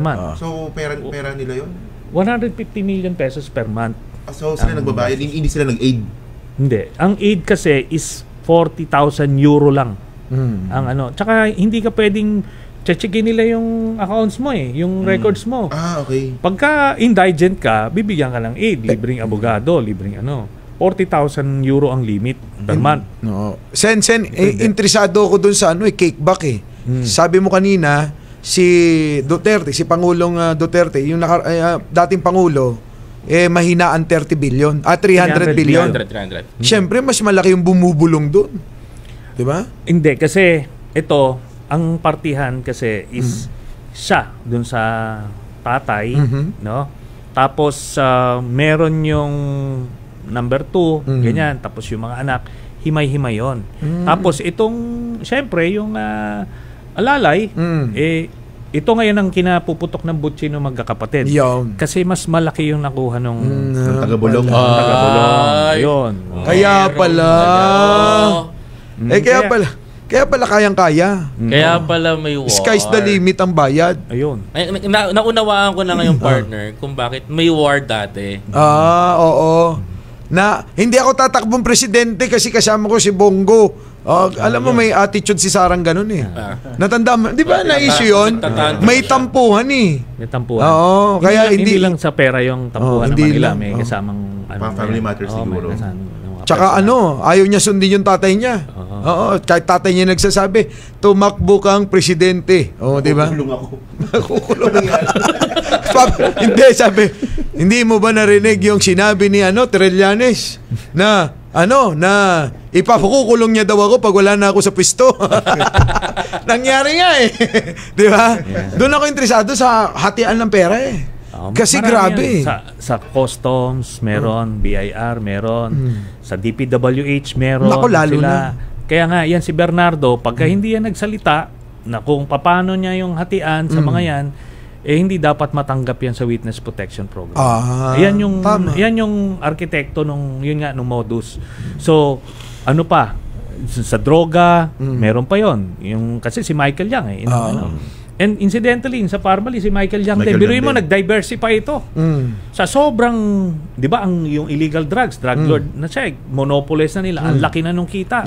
month. So pera nila yon? 150 million pesos per month. So sila nagbabayad, hindi sila nag-aid? Hindi. Ang aid kasi is 40,000 euro lang. Ang Tsaka hindi ka pwedeng checkin nila yung accounts mo yung records mo. Okay. Pagka indigent ka, bibigyan ka ng aid, libreng abogado, libreng 40,000 euro ang limit per month. No. Sen, interesado ako dun sa kickback Sabi mo kanina, si Duterte, si Pangulong Duterte, yung dating Pangulo, mahina ang 30 billion, 300 billion. 300. Siyempre, mas malaki yung bumubulong doon. Diba? Hindi, kasi ito, ang partihan kasi is siya dun sa tatay, no? Tapos, meron yung number 2, ganyan. Tapos yung mga anak, himay-himay yun. Tapos itong, syempre, yung alalay, ito ngayon ang kinapuputok ng butsi ng magkakapatid. Kasi mas malaki yung nakuha nung taga-Bulong. Yun. Kaya pala. Kaya pala kayang-kaya. Kaya pala may war. Sky's the limit ang bayad. Ayun. Naunawaan ko na ngayon, partner, kung bakit may war dati. Oo. Na hindi ako tatakbong presidente kasi kasama ko si Bongo. Alam mo, may attitude si Sarang ganun eh. Natanda mo, di ba na-issue yun? May tampuhan eh. May tampuhan. Oo, kaya hindi lang sa pera yung tampuhan naman nila. May kasamang family matters siguro. Tsaka ayaw niya sundin yung tatay niya. Oo, kahit tatay niya nagsasabi, tumakbo kang presidente. Di ba? Kukulong ako. Hindi, sabi, hindi mo ba narinig yung sinabi ni Trillanes na ipakukulong niya daw ako pag wala na ako sa pwesto. Nangyari nga eh. Di ba? Doon ako interesado sa hatian ng pera eh. Kasi grabe. Sa customs, meron. BIR, meron. Sa DPWH, meron. Naku, lalo sila. na. Kaya nga, yan si Bernardo, pagka hindi yan nagsalita, na kung paano niya yung hatian sa mga yan, hindi dapat matanggap yan sa Witness Protection Program. Yan yung arkitekto nung modus. So, sa droga, meron pa yon. Kasi si Michael Yang And incidentally, sa Parmali, si Michael Yang din. Biruin mo, nag-diversify ito. Sa sobrang, di ba, yung illegal drugs, drug lord na siya, monopolize na nila, ang laki na nung kita.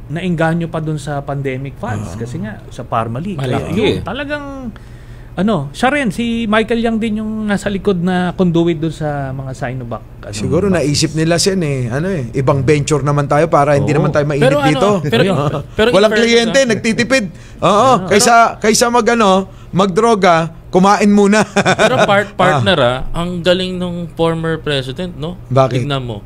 Naengganyo pa dun sa pandemic funds kasi nga, sa Parmali. Kaya talagang, siya rin, si Michael Yang din yung nasa likod na conduit dun sa mga Sinovac. Siguro naisip nila ibang venture naman tayo para hindi naman tayo mainit dito. Pero walang kliyente, nagtitipid. Kaysa magdroga, kumain muna. Pero partner ang galing nung former president, no? Bakit? Tignan mo.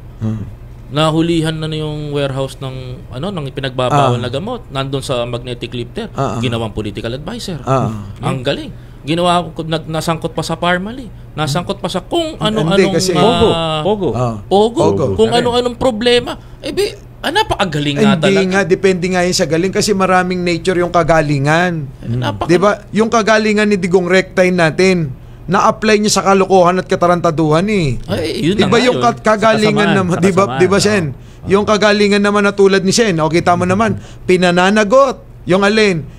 Nahulihan na yung warehouse ng pinagbabawal na gamot nandun sa magnetic lifter. Ginawang political advisor. Ang galing. Nasangkot pa sa Parmali. Nasangkot pa sa kung ano-anong Pogo. Kung ano-anong problema. Napakagaling nga talaga. Hindi nga, depende nga yun sa galing kasi maraming nature yung kagalingan. Diba? Yung kagalingan ni Digong Rectine natin, na-apply niya sa kalokohan at katarantaduhan Yun diba yung kagalingan naman, diba Sen? Yung kagalingan naman na tulad ni Sen, kita mo naman, pinananagot yung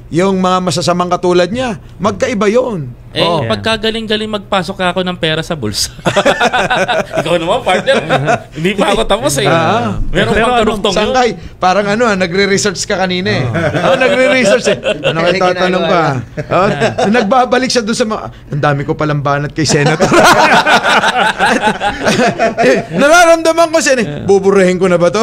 yung mga masasamang katulad niya. Magkaiba yun. Pagkagaling-galing magpasok ako ng pera sa bulsa. Ikaw naman, partner. Hindi pa ako tapos Meron pang karuktong yun. Sangkay, parang nagre-research ka kanina nagre-research kayo tatanong ka? Nagbabalik siya doon sa mga, ang dami ko palang banat kay Senator. Nararamdaman ko buburahin ko na ba to?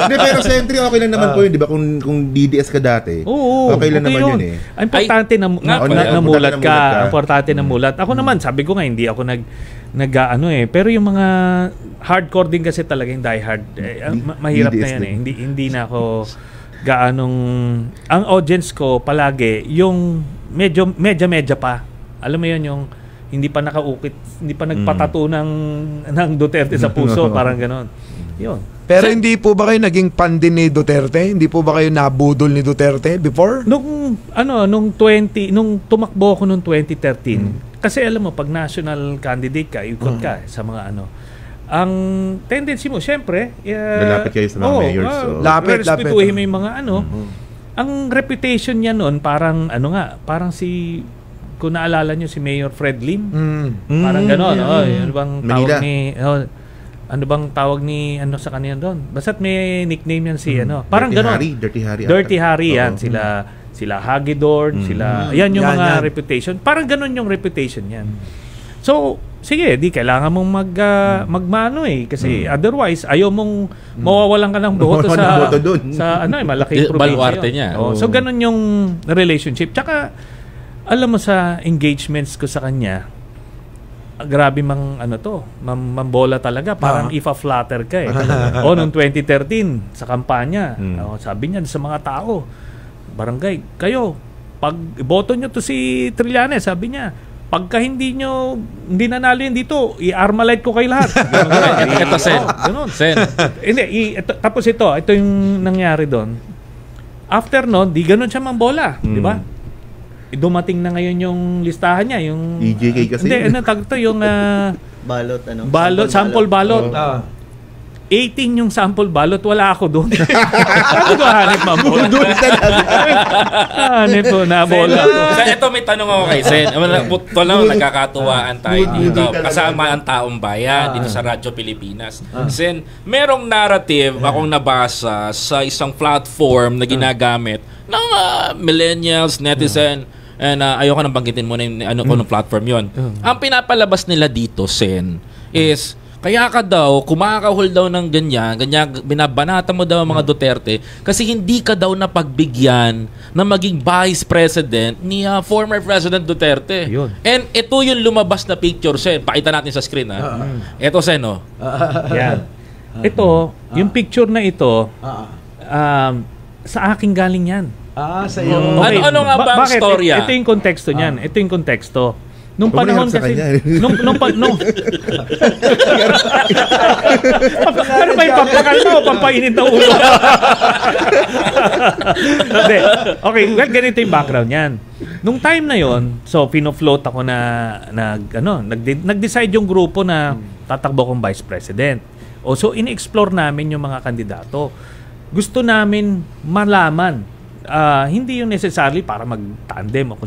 Pero Sentry, okay lang naman po yun, di ba? Kung DDS ka dati, okay lang naman yun Importante namulat ka. Importante namulat. Ako naman, sabi ko nga, hindi ako pero yung mga hardcore din kasi talaga yung diehard. Mahirap na yan Hindi na ako gaanong... Ang audience ko palagi, yung medya pa. Alam mo yun, yung hindi pa nakaukit, hindi pa nagpatato ng Duterte sa puso, parang ganon. Yun. Pero hindi po ba kayo naging pan din ni Duterte? Hindi po ba kayo nabudol ni Duterte before? Nung tumakbo ako noong 2013, kasi alam mo, pag national candidate ka, ikot ka sa mga ang tendency mo, syempre, lalapit kayo sa mga mayors. Respetuhin mo yung mga ang reputation niya noon, parang parang si, kung naalala nyo, si Mayor Fred Lim. Parang gano'n. Ano bang tawag ni sa kanina doon? Basta't may nickname yan si parang gano'n. Dirty Harry yan. Sila Hagedorn, yan yung mga reputation. Parang gano'n yung reputation yan. So, sige, di kailangan mong magmano kasi otherwise ayaw mong mawawalan ka ng boto sa malaking probinsya. So, gano'n yung relationship. Tsaka, alam mo sa engagements ko sa kanya, grabe mambola talaga, parang ifa-flatter ka noong 2013 sa kampanya, sabi niya sa mga tao, barangay, kayo pag boto nyo to si Trillanes, sabi niya, pagka hindi nanalo yun dito, i-armalite ko kayo lahat. Ito, Sen. Tapos ito yung nangyari doon. After di ganun siya mambola, di ba? Dumating na ngayon yung listahan niya, yung EJK kasi. Hindi, tawag to yung balot, sample ballot. 18 yung sample ballot, wala ako doon. Ano ko hanip mabola? Doon talaga. Hanip po, nabola ko. Ito may tanong ako kay Sen. Ito lang, nagkakatuwaan tayo dito. Kasama ang taong bayan dito sa Radyo Pilipinas. Sen, merong narrative akong nabasa sa isang platform na ginagamit ng millennials, netizen, and ayoko nang banggitin mo na yung platform yon. Ang pinapalabas nila dito, Sen, is kaya ka daw, kumakahol daw ng ganyan, binabanata mo daw ang mga Duterte kasi hindi ka daw napagbigyan na maging vice president ni former President Duterte. Yun. And ito yung lumabas na picture, Sen. Pakita natin sa screen, ha? Ito, Sen, oh. Yan. Ito, yung picture na ito, sa akin galing yan. Sa iyo. Okay. Ano nga ba ang Bakit? storya? Ito yung konteksto niyan. Ito yung konteksto. Nung Huwag mo panahon na kasi... kanya. Nung ano ba yung pampakal mo? Pampainit na ulo. Hindi. Okay, well, ganito yung background yan. Nung time na yon, so pino-float ako na nag-decide yung grupo na tatakbo kong vice president. So in-explore namin yung mga kandidato. Gusto namin malaman, hindi yung necessarily para mag-tandem o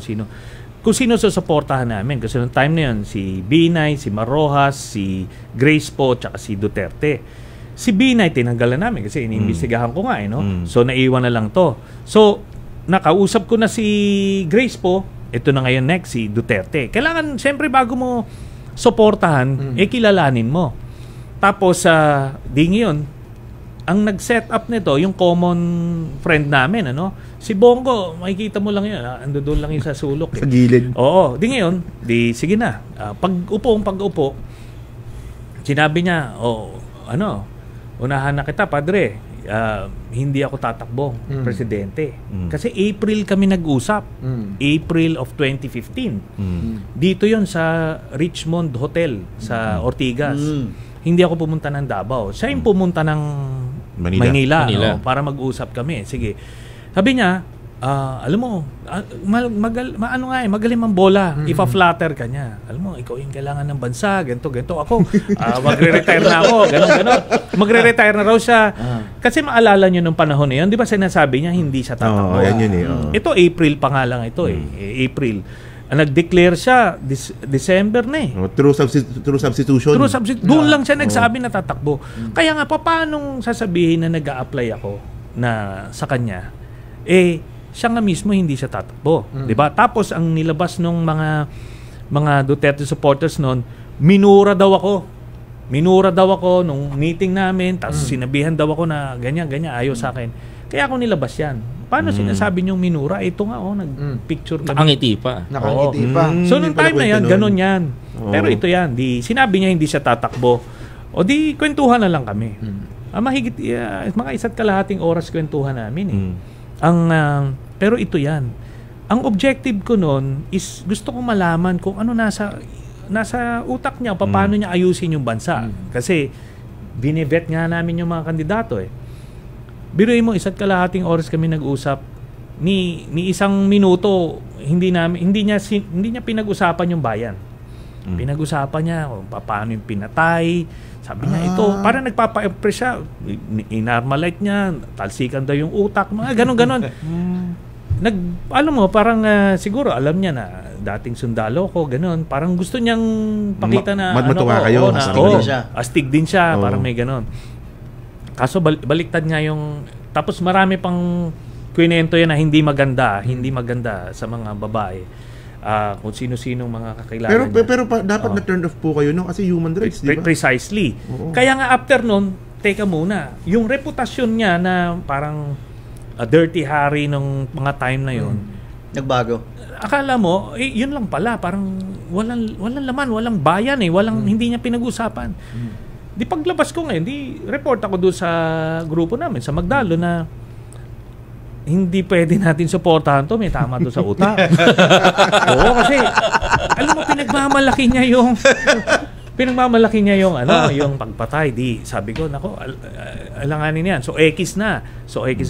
kung sino susuportahan namin. Kasi noong time na yun, si Binay, si Marrojas, si Grace po, tsaka si Duterte. Si Binay, tinanggalan namin kasi iniimbestigahan ko nga, no? So, naiwan na lang to. So, nakausap ko na si Grace po, ito na ngayon next, si Duterte. Kailangan, siyempre, bago mo suportahan, kilalanin mo. Tapos, di ngayon, ang nag-set up nito, yung common friend namin, si Bongo, makikita mo lang yun, ando doon lang yung sa sulok. Sa gilid. Oo, di ngayon, sige na. Pag-upo, sinabi niya, unahan na kita, padre, hindi ako tatakbong presidente. Kasi April kami nag-usap. April of 2015. Dito yon sa Richmond Hotel, sa Ortigas. Hindi ako pumunta ng Davao. Siya yung pumunta ng Manila. Para mag-usap kami. Sige. Sabi niya, alam mo, magaling mang bola. Ipa-flatter ka niya. Alam mo, ikaw yung kailangan ng bansa, ganito. Ako, magre-retire na ako, ganon. Magre-retire na raw siya. Kasi maalala niyo nung panahon na yun, di ba sinasabi niya, hindi siya tatakbo. Ito, April pa nga lang ito April. Nag-declare siya December na True substitution. Doon lang siya nagsabi na tatakbo. Kaya nga, paanong sasabihin na nag-a-apply ako na sa kanya? Siya nga mismo hindi siya tatakbo. Diba? Tapos, ang nilabas nung mga Duterte supporters noon, minura daw ako nung meeting namin, tapos sinabihan daw ako na ganyan, ayaw sa akin. Kaya ako nilabas yan. Paano sinasabi niyong minura? Ito nga, nag-picture kami. Nakangiti pa. So, nung time na yan, ganun yan. Pero ito yan, sinabi niya hindi siya tatakbo. O di, kwentuhan na lang kami. Mahigit, mga 1.5 oras kwentuhan namin pero ito yan. Ang objective ko noon is gusto kong malaman kung ano nasa utak niya, paano niya ayusin yung bansa. Kasi, binivet nga namin yung mga kandidato Biruin mo, 1.5 oras kami nag-usap. Ni isang minuto, hindi niya pinag-usapan yung bayan. Pinag-usapan niya kung paano yung pinatay. Sabi niya, ito, parang nagpapa-impress siya. Inormalite niya, talsikan daw yung utak. Mga ganon. Alam mo, parang siguro alam niya na dating sundalo ko, ganon. Parang gusto niyang pakita na astig din siya, parang may ganon. Kaso baliktad nga yung... Tapos marami pang kwento yan na hindi maganda sa mga babae. Kung sino-sinong mga kakilala niya. Pero dapat na-turn off po kayo, no? Kasi human rights, di ba? Precisely. Kaya nga after nun, teka muna, yung reputasyon niya na parang dirty Harry nung mga time na yun, nagbago. Akala mo, yun lang pala, parang walang laman, walang bayan hindi niya pinag-usapan. Di paglabas ko ngayon, report ako doon sa grupo namin, sa Magdalo na hindi pwede natin suportahan to, may tama doon sa utak. Oo, kasi alam mo, pinagmamalaki niya yung yung pagpatay. Sabi ko, nako, alanganin yan. So, X na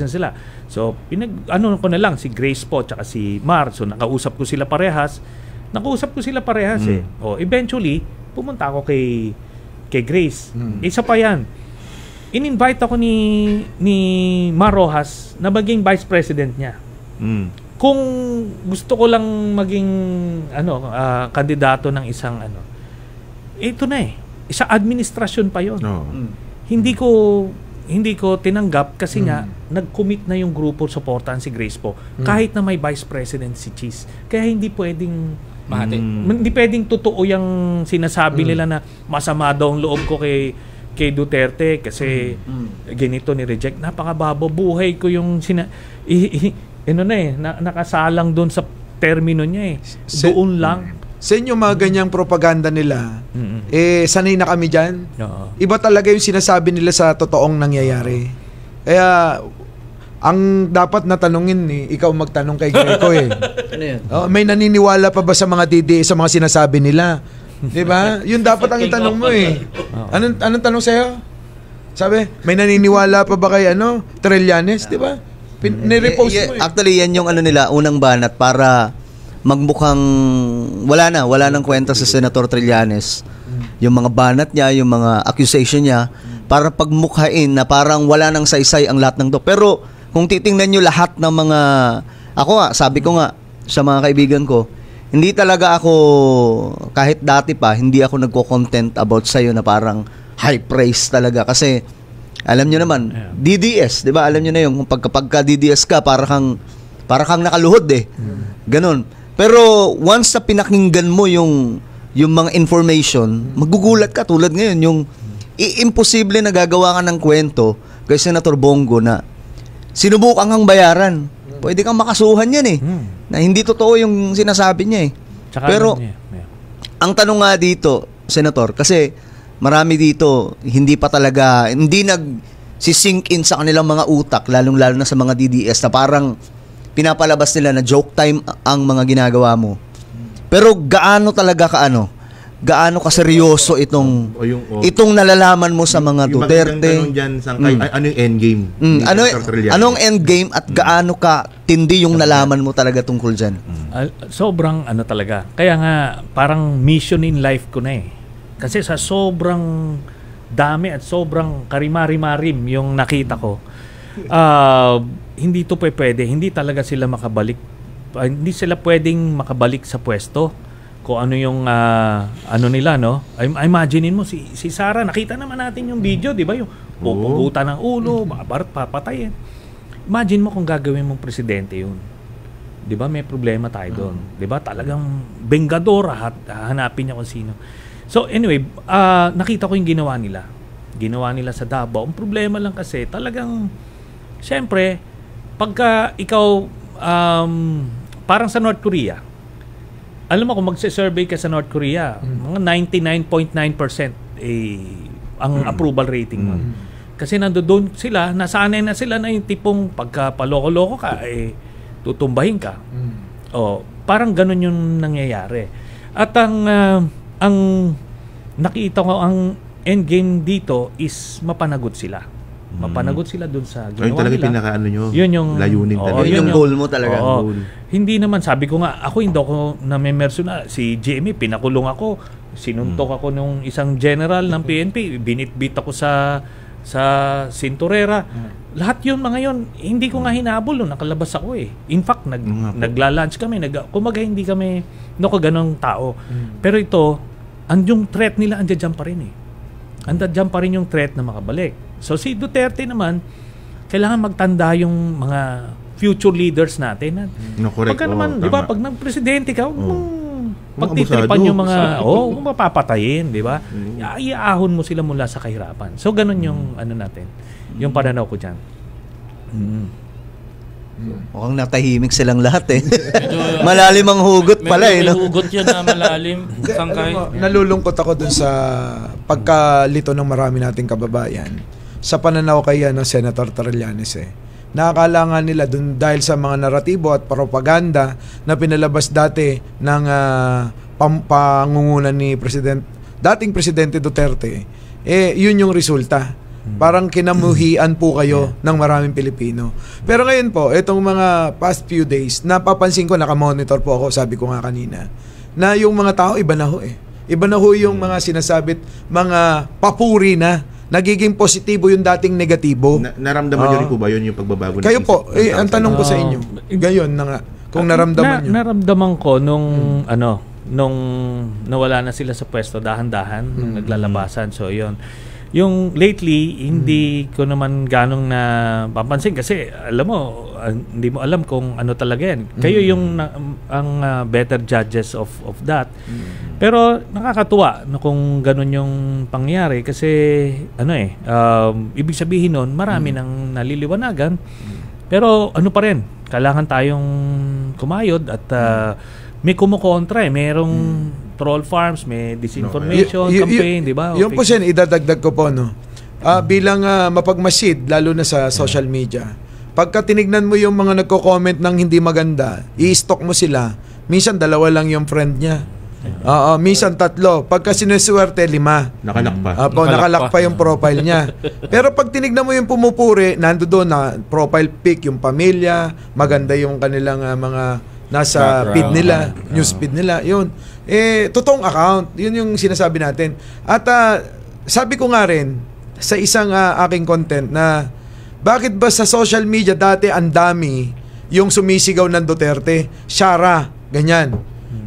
sila. So, ko na lang, si Grace po, tsaka si Mar. So, nakausap ko sila parehas. Eventually, pumunta ako kay Grace. Isa pa yan. in-invite ako ni Mar Rojas na maging vice president niya. Kung gusto ko lang maging kandidato ng isang ito na isang administrasyon pa 'yon. Hindi ko tinanggap kasi nga nag-commit na yung grupo suportahan si Grace po kahit na may vice president si Cheese. Kaya hindi pwedeng hindi pwedeng totoo yung sinasabi nila na masama daw ang loob ko kay Duterte kasi ganito ni-reject. Napakababo. Buhay ko yung nakasalang doon sa termino niya doon lang. Sa inyo mga ganyang propaganda nila, sanay na kami dyan. Iba talaga yung sinasabi nila sa totoong nangyayari. Kaya, ang dapat na tanungin, ikaw magtanong kay Greco Ano yan? may naniniwala pa ba sa mga sa mga sinasabi nila? Diba? Yun dapat ang itanong mo Anong tanong sa'yo? Sabi, may naniniwala pa ba kay Trillanes? Diba? Nirepost mo Actually, yan yung nila, unang banat para magmukhang wala nang kwenta sa Senator Trillanes. Yung mga banat niya, yung mga accusation niya, para pagmukhain na parang wala nang saysay ang lahat ng to. Pero kung titingnan nyo lahat ng mga, sabi ko nga sa mga kaibigan ko, hindi talaga ako, kahit dati pa, hindi ako nagko-content about sa'yo na parang high praise talaga. Kasi, alam nyo naman, DDS, di ba? Alam nyo na yung pagka DDS ka, para kang nakaluhod Ganon. Pero, once na pinakinggan mo yung mga information, magugulat ka. Tulad ngayon, yung imposible na gagawa ka ng kwento kay Senator Bongo na sinubukan kang bayaran. Pwede kang makasuhan yan na hindi totoo yung sinasabi niya Pero ang tanong nga dito, Senator, kasi marami dito hindi nag-sink in sa kanilang mga utak, lalong-lalo na sa mga DDS na parang pinapalabas nila na joke time ang mga ginagawa mo. Pero gaano ka seryoso itong nalalaman mo sa mga Duterte? Ano yung endgame? Anong endgame at gaano ka tindi yung nalaman mo talaga tungkol dyan? Sobrang talaga. Kaya nga, parang mission in life ko na Kasi sa sobrang dami at sobrang karimari-marim yung nakita ko, hindi to pwede. Hindi talaga sila makabalik. Hindi sila pwedeng makabalik sa pwesto. Kung ano yung nila, no? Imaginein mo si Sara, nakita naman natin yung video, 'di ba? Yung pupugutan ng ulo, papatayin. Imagine mo kung gagawin mong presidente 'yun. 'Di ba? May problema tayo doon. 'Di ba? Talagang bengador, hanapin niya kung sino. So anyway, nakita ko yung ginawa nila. Ginawa nila sa Davao. Ang problema lang kasi talagang siyempre pagka ikaw parang sa North Korea. Alam mo kung magse-survey ka sa North Korea, mga 99.9% ang approval rating nun. Kasi nandoon sila, nasanay na sila na yung tipong pagka paloko-loko ka, tutumbahin ka. Parang ganun yung nangyayari. At ang nakita ko, ang endgame dito is mapanagot sila. Mapanagot sila dun sa ginawa nila. Talaga pinaka-ano nyo, yun yung layunin talaga. Yun yung goal mo talaga. Hindi naman, sabi ko nga, ako hindi ako namemerso na. Si Jamie, pinakulong ako. Sinuntok ako nung isang general ng PNP. Binitbit ako sa Sinturera. Lahat yun, mga yun, hindi ko nga hinabol nung nakalabas ako In fact, nagla-lunch kami. Kumaga hindi kami ganong tao. Pero ito, yung threat nila, andyan pa rin Andyan pa rin yung threat na makabalik. So si Duterte naman, kailangan magtanda yung mga future leaders natin. Pagka naman, di ba, pag nag-presidente ka, pagtitripan yung mga, mapapatayin, di ba? Iaahon mo sila mula sa kahirapan. So ganun yung natin, yung pananaw ko dyan. Mukhang natahimik silang lahat Malalim ang hugot pala May hugot yan na malalim. Nalulungkot ako dun sa pagkalito ng marami nating kababayan sa pananaw kaya ng Senator Trillanes Nakakala nga nila dun dahil sa mga naratibo at propaganda na pinalabas dati ng pangungunan ni dating Presidente Duterte, yun yung resulta. Parang kinamuhian po kayo ng maraming Pilipino. Pero ngayon po, itong mga past few days, napapansin ko, nakamonitor po ako, sabi ko nga kanina, na yung mga tao, iba na ho Iba na ho yung mga sinasabit, mga papuri na nagiging positibo yung dating negatibo. Naramdaman niyo rin po ba yun yung pagbabago? Kayo po, ang tanong ko sa inyo, gayon na nga, kung naramdaman niyo. Naramdaman ko nung nung nawala na sila sa pwesto dahan-dahan nung naglalabasan. So yun. Yung lately, hindi ko naman ganong na papansin kasi alam mo, hindi mo alam kung ano talaga yan. Kayo yung ang better judges of that. Pero nakakatuwa na kung ganun yung pangyari kasi ibig sabihin nun, marami nang naliliwanagan. Pero ano pa rin, kailangan tayong kumayod at may kumukontra merong troll farms, may disinformation campaign, di ba? Yung po siya, idadagdag ko po, no? Bilang mapagmasid, lalo na sa social media, pagka tinignan mo yung mga nagko-comment ng hindi maganda, i-stalk mo sila, minsan 2 lang yung friend niya. Minsan 3. Pagka sinusuwerte, 5. Nakalak pa. Nakalak pa yung profile niya. Pero pag tinignan mo yung pumupuri, nando doon na profile pic, yung pamilya, maganda yung kanilang mga nasa feed nila, news feed nila, yun. Totoong account, yun yung sinasabi natin. At sabi ko nga rin sa isang aking content na bakit ba sa social media dati ang dami yung sumisigaw ng Duterte, Sara, ganyan.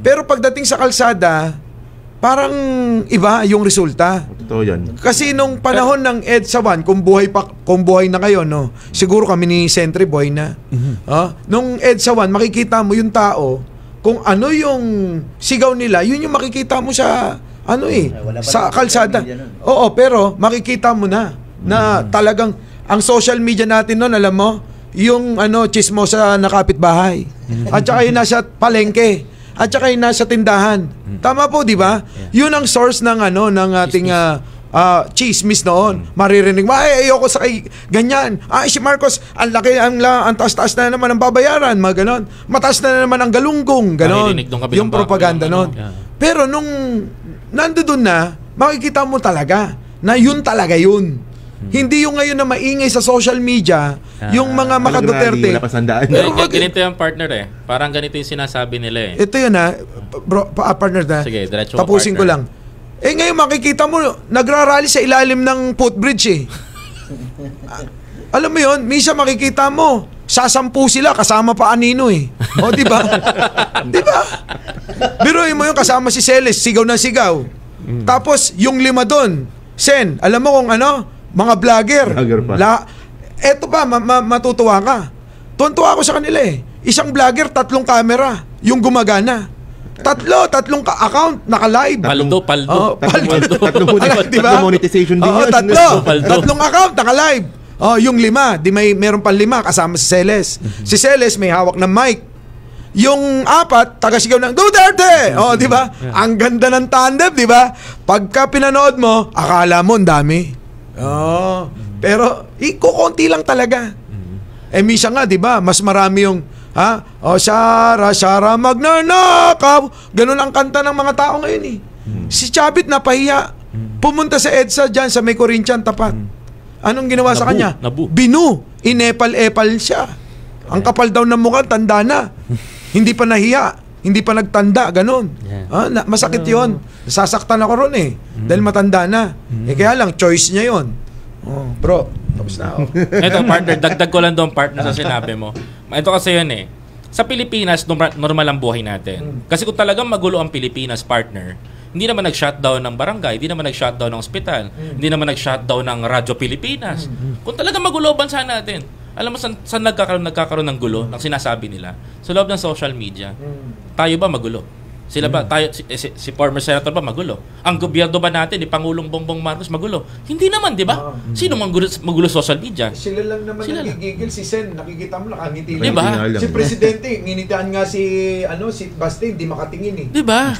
Pero pagdating sa kalsada, parang iba yung resulta. Totoo yan. Kasi nung panahon ng EDSA 1, kung buhay na kayo, no, siguro kami ni Sentry buhay na. Nung EDSA 1, makikita mo yung tao, kung ano yung sigaw nila, yun yung makikita mo sa sa kalsada. Oo, pero makikita mo na talagang ang social media natin noon, alam mo, yung chismosa na kapitbahay. At saka yung nasa palengke. At saka yung nasa tindahan. Tama po, di ba? Yun ang source ng ng ating chismis noon. Maririnig mo, ayoko sa ganyan. Si Marcos, ang laki, ang taas-taas na naman ang babayaran, mga ganon. Mataas na naman ang galunggong, ganon. Yung propaganda noon. Pero nung nandoon na, makikita mo talaga na yun talaga yun. Hindi yung ngayon na maingay sa social media, yung mga maka-Duterte. Ganito yung partner Parang ganito yung sinasabi nila Ito yun bro, partner na. Sige, diretso tapusin ko lang. Ngayon makikita mo, nagrarally sa ilalim ng footbridge Alam mo yun, minsan makikita mo, sasampu sila, kasama pa anino O, di ba? Di ba? Biruin mo yung kasama si Celes, sigaw na sigaw. Tapos, yung 5 doon, Sen, alam mo kung mga vlogger. Eto pa, matutuwa ka. Tuwan-tuwa ako sa kanila Isang vlogger, 3 camera, yung gumagana. 3 account, naka-live. Paldo. Tatlong monetization din yun. 3 account, naka-live. Yung 5, meron pang 5 kasama si Celes. Si Celes may hawak ng mic. Yung 4, taga-sigaw ng Duterte. Di ba? Ang ganda ng tandem, di ba? Pagka pinanood mo, akala mo ang dami. Pero kukunti lang talaga. Minsan nga, 'di ba? Mas marami yung Sara magnanakaw. Ganun ang kanta ng mga tao ngayon Si Chavit napahiya. Pumunta sa EDSA diyan sa May Corinthian tapat. Anong ginawa sa kanya? Binu. Inepal-epal siya. Ang kapal daw ng mukha, tanda na. Hindi pa nahiya. Hindi pa nagtanda, ganun. Masakit yun. Sasaktan ako ron dahil matanda na. Kaya lang, choice niya yun. Bro, tapos na ako. Ito, partner, dagdag ko lang doon, partner, sa sinabi mo. Ito kasi yun Sa Pilipinas, normal ang buhay natin. Kasi kung talagang magulo ang Pilipinas, partner, hindi naman nag-shutdown ng barangay, hindi naman nag-shutdown ng ospital, hindi naman nag-shutdown ng Radyo Pilipinas. Kung talagang magulo ang bansa natin, alam mo saan nagkakaroon ng gulo ng sinasabi nila? Sa loob ng social media. Tayo ba magulo? Sila ba tayo si former senator ba magulo? Ang gobyerno ba natin ni Pangulong Bongbong Marcos magulo? Hindi naman, 'di ba? Sino magulo social media? Sila lang naman nagigigil. Si Sen, nakikita mo nakangiti lang. Diba? Si presidente, nginitian nga si Basti, hindi makatingin 'Di ba?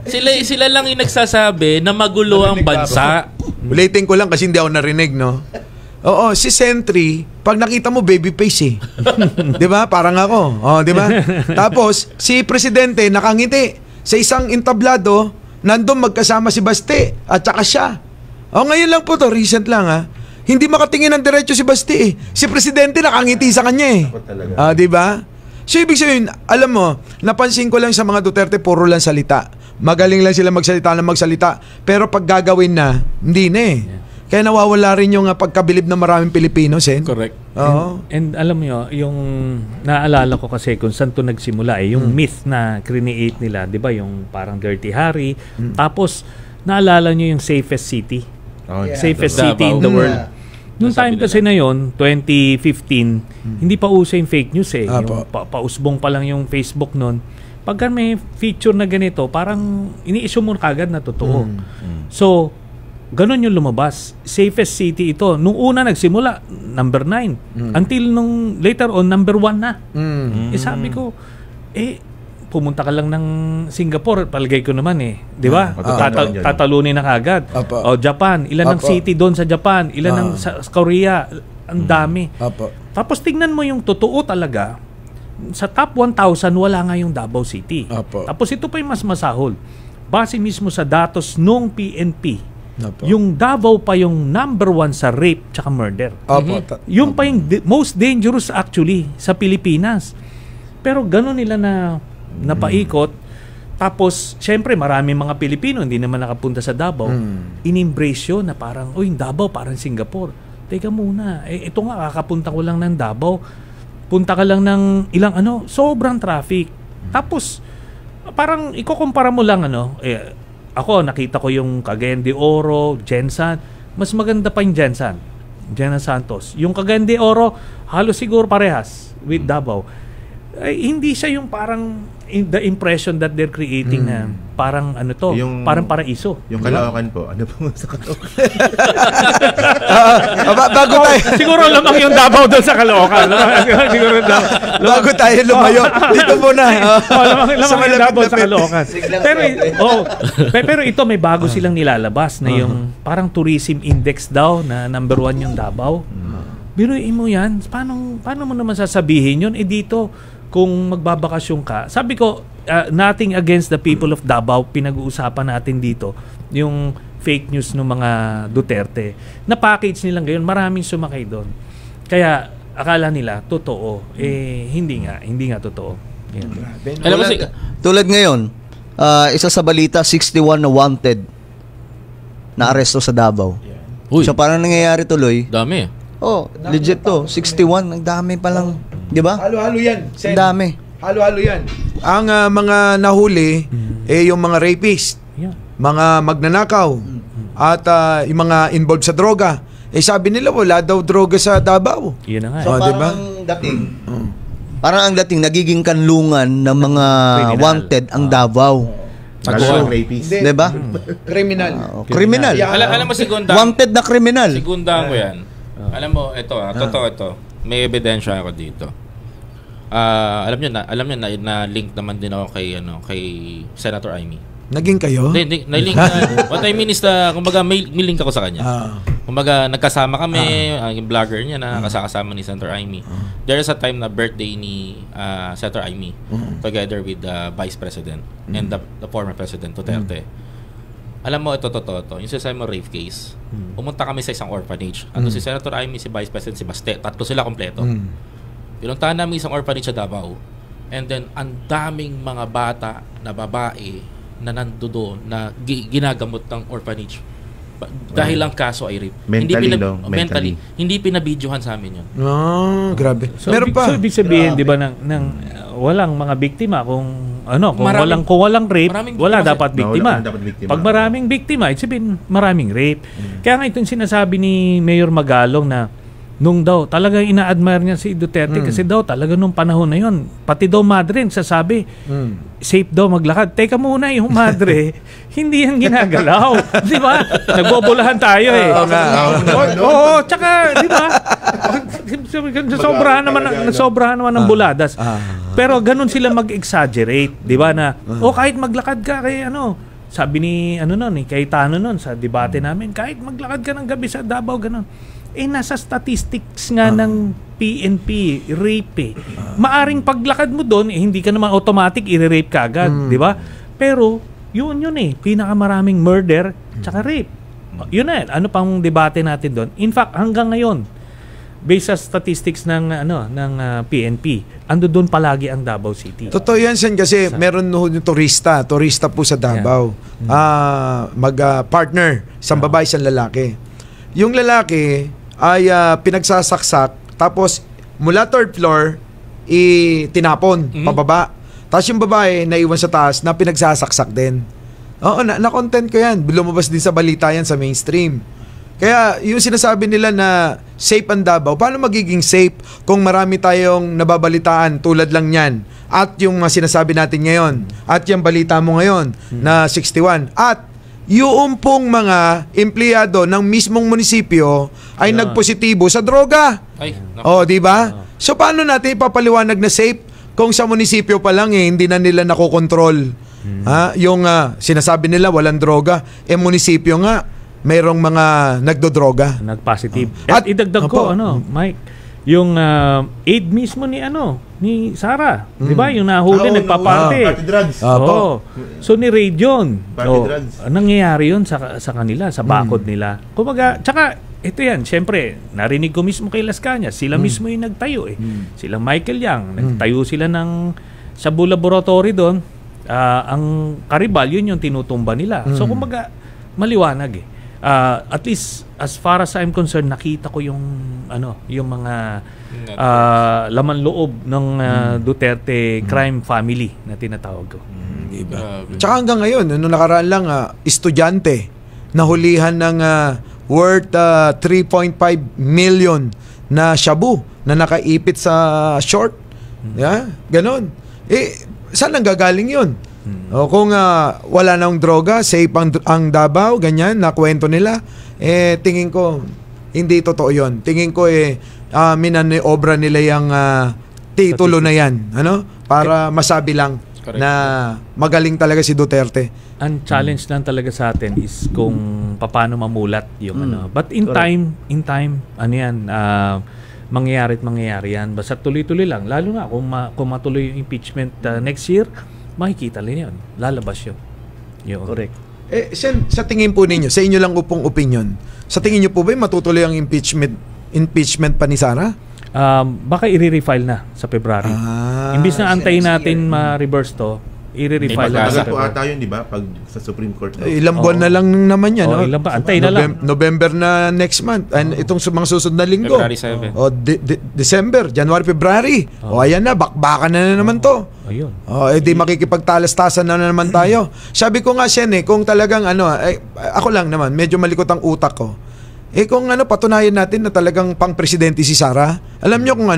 Sila lang yung nagsasabi na magulo ang bansa. Ulitin ko lang kasi hindi ako narinig, no? Oo, si Sentry, pag nakita mo baby face 'Di ba? Parang ako. 'Di ba? Tapos si presidente nakangiti sa isang entablado, nandoon magkasama si Basti at saka siya. Ngayon lang po to, recent lang Hindi makatingin ng diretso si Basti Si presidente nakangiti sa kanya 'Di ba? So ibig sabihin, alam mo, napansin ko lang sa mga Duterte puro lang salita. Magaling lang sila magsalita, pero pag gagawin na, hindi na Kaya nawawala rin yung pagkabilib ng maraming Pilipino, Sen. Correct. Oo. And alam mo yung naalala ko kasi kung saan to nagsimula yung myth na create nila, 'di ba, yung parang Dirty Harry. Tapos naalala nyo yung safest city. Safest city in the world. Noong time kasi na yon, 2015, hindi pa uso yung fake news eh. Yung pausbong pa lang yung Facebook noon. Pagka may feature na ganito, parang ini-issue mo kagad na totoo. So, ganun yung lumabas. Safest city ito. Nung una nagsimula, number 9. Until nung later on, number 1 na. Sabi ko, pumunta ka lang ng Singapore, palagay ko naman di ba? Tatalunin na kagad. O Japan, ilan ang city doon sa Japan, ilan ang sa Korea, ang dami. Tapos tingnan mo yung totoo talaga, sa top 1,000 wala nga yung Davao City. Tapos ito pa yung mas masahol. Base mismo sa datos nung PNP, yung Davao pa yung number 1 sa rape tsaka murder. Yung pa yung most dangerous actually sa Pilipinas. Pero gano'n nila na napaikot. Tapos, syempre, marami mga Pilipino hindi naman nakapunta sa Davao. In-embrace yun na parang, yung Davao parang Singapore. Teka muna, ito nga, kakapunta ko lang ng Davao. Punta ka lang ng ilang sobrang traffic. Tapos, parang ikukumpara mo lang ako, nakita ko yung Cagayan de Oro, Gensan. Mas maganda pa yung Gensan Santos. Yung Cagayan de Oro, halos siguro parehas with Davao. Hindi siya yung parang the impression that they're creating na parang parang paraiso. Yung Caloocan po. Ano po sa Caloocan? Bago tayo. Siguro lamang yung Davao doon sa Caloocan. Siguro bago tayo lumayo. Dito muna. Lamang yung Davao sa Caloocan. Pero ito may bago silang nilalabas na yung parang tourism index daw na number 1 yung Davao. Biruin mo yan. Paano mo naman sasabihin yun? Dito, kung magbabakasyon ka, sabi ko, nothing against the people of Davao, pinag-uusapan natin dito, yung fake news ng mga Duterte. Na-package nilang ngayon, maraming sumakay doon. Kaya, akala nila, totoo. Hindi nga totoo. Yan. Tulad ngayon, isa sa balita, 61 na wanted na aresto sa Davao. So, parang nangyayari tuloy. Dami. Legit to. 61. Ang dami pa lang. Di ba? Halo-halo yan. Ang dami. Halo-halo yan. Ang mga nahuli, yung mga rapist, mga magnanakaw, at yung mga involved sa droga. Sabi nila, wala daw droga sa Davao. Yun na nga. So, parang parang ang dating, nagiging kanlungan ng mga wanted ang Davao. Rapist. Diba? Kriminal. Kriminal. Alam mo, segunda. Wanted na kriminal. Segunda ko yan. Alam mo, totoo ito. May ebidensya ako dito. Alam niyo na link naman din ako kay Senator Amy. Naging kayo? Hindi, na-link what I mean is kumbaga may link ako sa kanya. Kumbaga nagkasama kami, yung vlogger niya na kasama ni Senator Amy. There is a time na birthday ni Senator Amy together with the Vice President and the former President Duterte. Alam mo, ito totoo to. Yung sinasabi mo rape case, pumunta kami sa isang orphanage. Si Senator Amy, si Vice President, si Baste. Tatlo sila kompleto. Pinuntahan namin isang orphanage sa Davao. And then, ang daming mga bata na babae na nandoon na ginagamot ng orphanage. Dahil lang kaso ay rape. Mentally. Hindi pinabidyohan sa amin yun. Grabe. So, meron pa. So, ibig sabihin, di ba, walang mga biktima kung walang rape, wala dapat biktima. Pag maraming biktima, it's sabihin maraming rape. Kaya nga itong sinasabi ni Mayor Magalong na nung daw talagang ina-admire niya si Duterte kasi daw talaga nung panahon na yun, pati daw madre sasabi safe daw maglakad. Teka muna, yung madre hindi yan ginagalaw. Di ba? Nagbobolahan tayo tsaka di ba? Sobrahan naman ng buladas. Pero ganun sila mag-exaggerate, di ba, na kahit maglakad ka kay sabi ni Cayetano sa debate namin, kahit maglakad ka ng gabi sa Davao ganun. Nasa statistics nga ng PNP, rape. Maaring paglakad mo doon, hindi ka naman automatic i-rape ka agad, di ba? Pero yun pinakamaraming murder tsaka rape. Yun na, ano pang debate natin doon? In fact, hanggang ngayon, based sa statistics ng PNP, ando doon palagi ang Davao City. Totoo yan, Sen, kasi meron yung turista po sa Davao. Mag-partner, isang babae, isang lalaki. yung lalaki ay pinagsasaksak, tapos mula 3rd floor, tinapon, pababa. Tapos yung babae, naiwan sa taas, na pinagsasaksak din. Oo, na-content ko yan. Lumabas din sa balita yan sa mainstream. Kaya yung sinasabi nila na safe ang Davao, paano magiging safe kung marami tayong nababalitaan tulad lang yan? At yung sinasabi natin ngayon, at yung balita mo ngayon na 61, at yung pong mga empleyado ng mismong munisipyo ay nagpositibo sa droga. Oh, di ba? So paano natin ipapaliwanag na safe kung sa munisipyo pa lang hindi na nila nakokontrol? Yung sinasabi nila walang droga, munisipyo nga mayroong mga nagdodroga. Nag-positive. At idagdag ko, Mike, yung aid mismo ni Sara. Di ba? Yung nahuli, nagpaparte. Party drugs. So, ni Raid yun. Party drugs. Nangyayari yun sa kanila, sa bakod nila. Kumbaga, tsaka, ito yan, syempre, narinig ko mismo kay Las Cañas, sila mismo yung nagtayo Sila Michael Yang, nagtayo sila sa laboratory doon. Ang Karibal, yun yung tinutumba nila. So, kumbaga, maliwanag at least as far as I'm concerned, nakita ko yung mga laman loob ng Duterte crime family na tinatawag ko. Diba? Tsaka hanggang ngayon, nung nakaraan lang, estudyante nahulihan ng worth 3.5 million na shabu na nakaipit sa short. Ganon. Saan ang gagaling yun? O kung wala nang droga, safe ang Davao, ganyan, na kwento nila, tingin ko, hindi totoo yun. Tingin ko, minaniobra nila yung titulo na yan. Para masabi lang na magaling talaga si Duterte. Ang challenge lang talaga sa atin is kung paano mamulat yung But in time, mangyayari yan. Basta tuloy-tuloy lang. Lalo na kung matuloy yung impeachment next year, makikita din yun. Lalabas yun. Correct. Sen, sa tingin po ninyo, sa inyo lang pong opinion, sa tingin nyo po ba matutuloy ang impeachment pa ni Sara? Baka i-refile na sa February. Imbis na antayin natin ma-reverse to, i-refile na sa po February. ata yun, di ba? Pag sa Supreme Court. Ilang buwan na lang naman yan. Ilang ba? Antay na lang. November na next month. Itong mga susunod na linggo. February 7. December, January, February. Ayan na, bakbakan na naman to. Ayun. Di makikipagtalastasan na naman tayo. Sabi ko nga, Sen, kung talagang ako lang naman, medyo malikot ang utak ko. Kung patunayan natin na talagang pang-presidente si Sara, alam nyo kung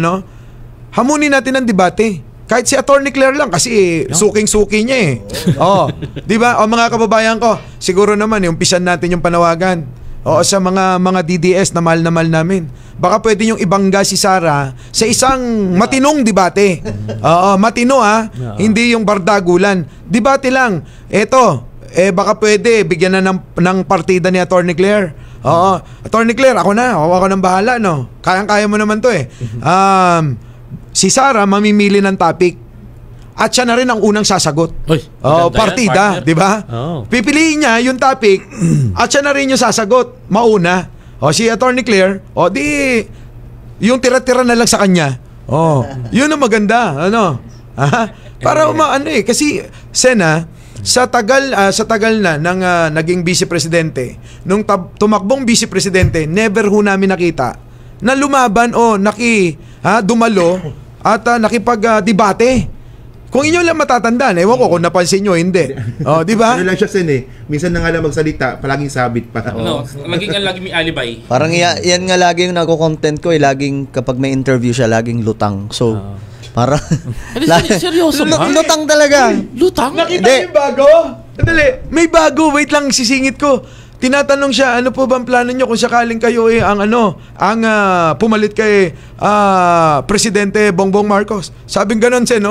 hamunin natin ang debate. Kahit si Atty. Claire lang kasi suking-suki niya di ba? Mga kababayan ko, siguro naman umpisan natin yung panawagan. Sa mga DDS na mahal namin. Baka pwede yung ibangga si Sara sa isang matinong debate. Matino hindi yung bardagulan. Debate lang. Baka pwede bigyan na ng partida ni Atty. Claire. Atty. Claire, ako nang bahala, Kayang-kaya mo naman to si Sara mamimili ng topic at siya na rin ang unang sasagot. Partida, di ba? Pipiliin niya yung topic at siya na rin yung sasagot, mauna. Si Atty. Claire, di yung tira-tira na lang sa kanya. Yun ang maganda, para kasi Sena, sa tagal na ng naging vice presidente, nung tumakbong vice presidente, never ho namin nakita na lumaban dumalo at nakipag-debate. Kung inyo lang matatandaan, ewan ko kung napansin nyo, hindi. Di ba? Lang siya, Sen, minsan na nga lang magsalita, palaging sabit pa. Laging may alibay. Parang yan nga lagi yung nako-content ko, laging kapag may interview siya, laging lutang. So, para seryoso ba? Lutang talaga. Lutang? Nakita mo yung bago? Andali, may bago. Wait lang, sisingit ko. Tinatanong siya, ano po ba ang plano nyo kung sakaling kayo ang pumalit kay Presidente Bongbong Marcos? Sabing ganon, Sen,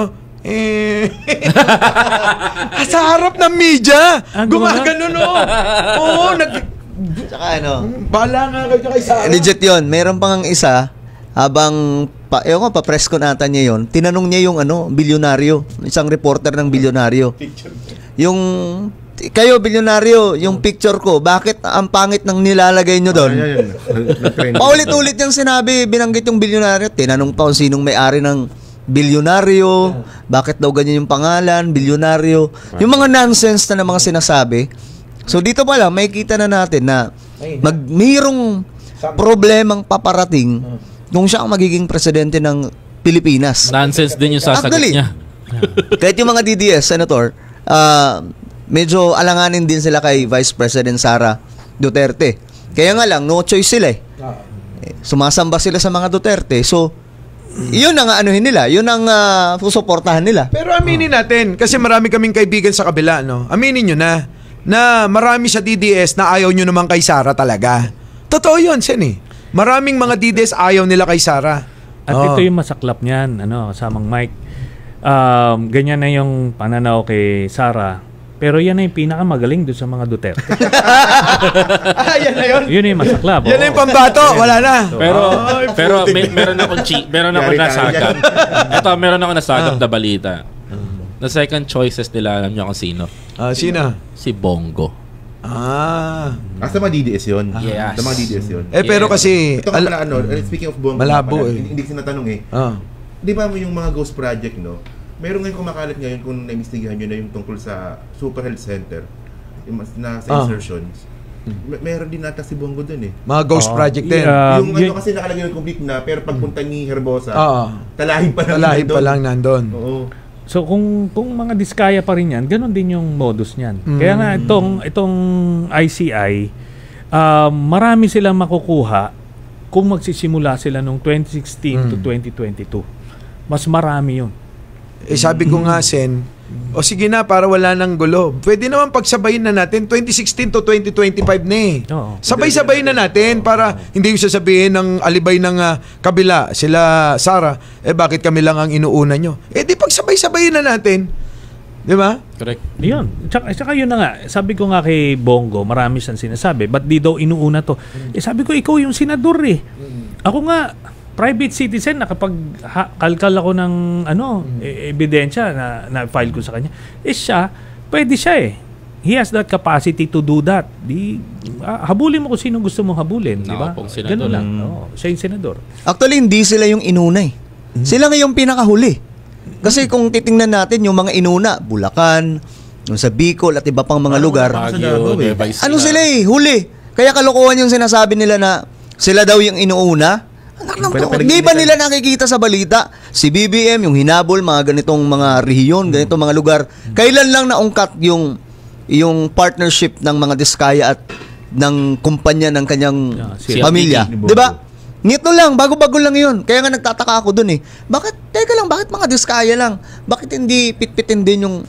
sa harap ng media, gumagano, Tsaka bahala nga kayo kay Sara. Legit yun. Meron pang isa, habang pa-press ko nata niya yun, tinanong niya yung bilyonaryo, isang reporter ng bilyonaryo. Yung kayo, bilyonaryo, yung picture ko, bakit ang pangit ng nilalagay nyo doon? Paulit-ulit yung sinabi, binanggit yung bilyonaryo. Tinanong pa kung sinong may-ari ng bilyonaryo, bakit daw ganyan yung pangalan, bilyonaryo. Yung mga nonsense na mga sinasabi. So dito pa lang, makikita na natin na mayroong problemang paparating kung siya ang magiging presidente ng Pilipinas. Nonsense din yung sasagot Actually, niya. Kahit yung mga DDS, Senator, medyo alanganin din sila kay Vice President Sara Duterte. Kaya nga lang, no choice sila eh. Sumasamba sila sa mga Duterte. So, yun ang anuhin nila. Yun ang susuportahan nila. Pero aminin natin, kasi marami kaming kaibigan sa kabila, no? Aminin nyo na marami sa DDS na ayaw nyo naman kay Sara talaga. Totoo yun, Sen eh. Maraming mga DDS ayaw nila kay Sara. At ito yung masaklap niyan, kasamang Mike. Ganyan na yung pananaw kay Sara. Pero yan na yung pinakamagaling doon sa mga Duterte. Yan na yun. Yun yung masaklap. Yan na yung pambato. Wala na. Pero meron ako nasagap. Ito, meron ako nasagap na balita. Na second choices nila, alam niyo kung sino? Sino? Si Bongo. Sa mga DDS yun. Yes. Sa mga DDS yun. Pero kasi... Ito ka pala, speaking of Bongo, malabo hindi ko sinatanong di ba mo yung mga ghost project, no? Meron ngayon kumakalat ngayon kung na-investigahan nyo na yung tungkol sa Super Health Center sa insertions. Meron din nata si Bongo dun eh. Mga ghost project din. Yung kasi nakalagay yung complete na, pero pagpunta ni Herbosa, talahib pa lang nandun. Oo. So kung mga diskaya pa rin yan, ganun din yung modus niyan. Kaya nga itong ICI, marami silang makukuha kung magsisimula sila noong 2016 to 2022. Mas marami yun. Sabi ko nga, Sen, sige na, para wala nang gulo. Pwede naman pagsabayin na natin, 2016 to 2025 na eh. Sabay-sabay na natin para hindi yung sasabihin ng alibay ng kabila, sila Sara, bakit kami lang ang inuuna nyo? Di pagsabay-sabayin na natin. Di ba? Correct. Yun. Tsaka yun na nga, sabi ko nga kay Bongo, marami siyang sinasabi, ba't di daw inuuna to? Sabi ko, ikaw yung senador eh. Ako nga, private citizen, nakapag-kalkal ako ng ebidensya na file ko sa kanya. Siya, pwede siya eh. He has that capacity to do that. Habulin mo kung sino gusto mong habulin, di ba? Ganun lang. Siya yung senador. Actually, hindi sila yung inuna eh. Sila nga yung pinakahuli. Kasi kung titingnan natin yung mga inuna, Bulacan, yung sa Bicol at iba pang mga lugar, ano sila eh, huli. Kaya kalokohan yung sinasabi nila na sila daw yung inuuna. Hindi ba nila nakikita sa balita? Si BBM, yung hinabol, mga ganitong mga rehiyon, ganitong mga lugar. Kailan lang naungkat yung partnership ng mga diskaya at ng kumpanya ng kanyang pamilya? Diba? Ngito lang, bago-bago lang yun. Kaya nga nagtataka ako dun eh. Bakit mga diskaya lang? Bakit hindi pitpitin din yung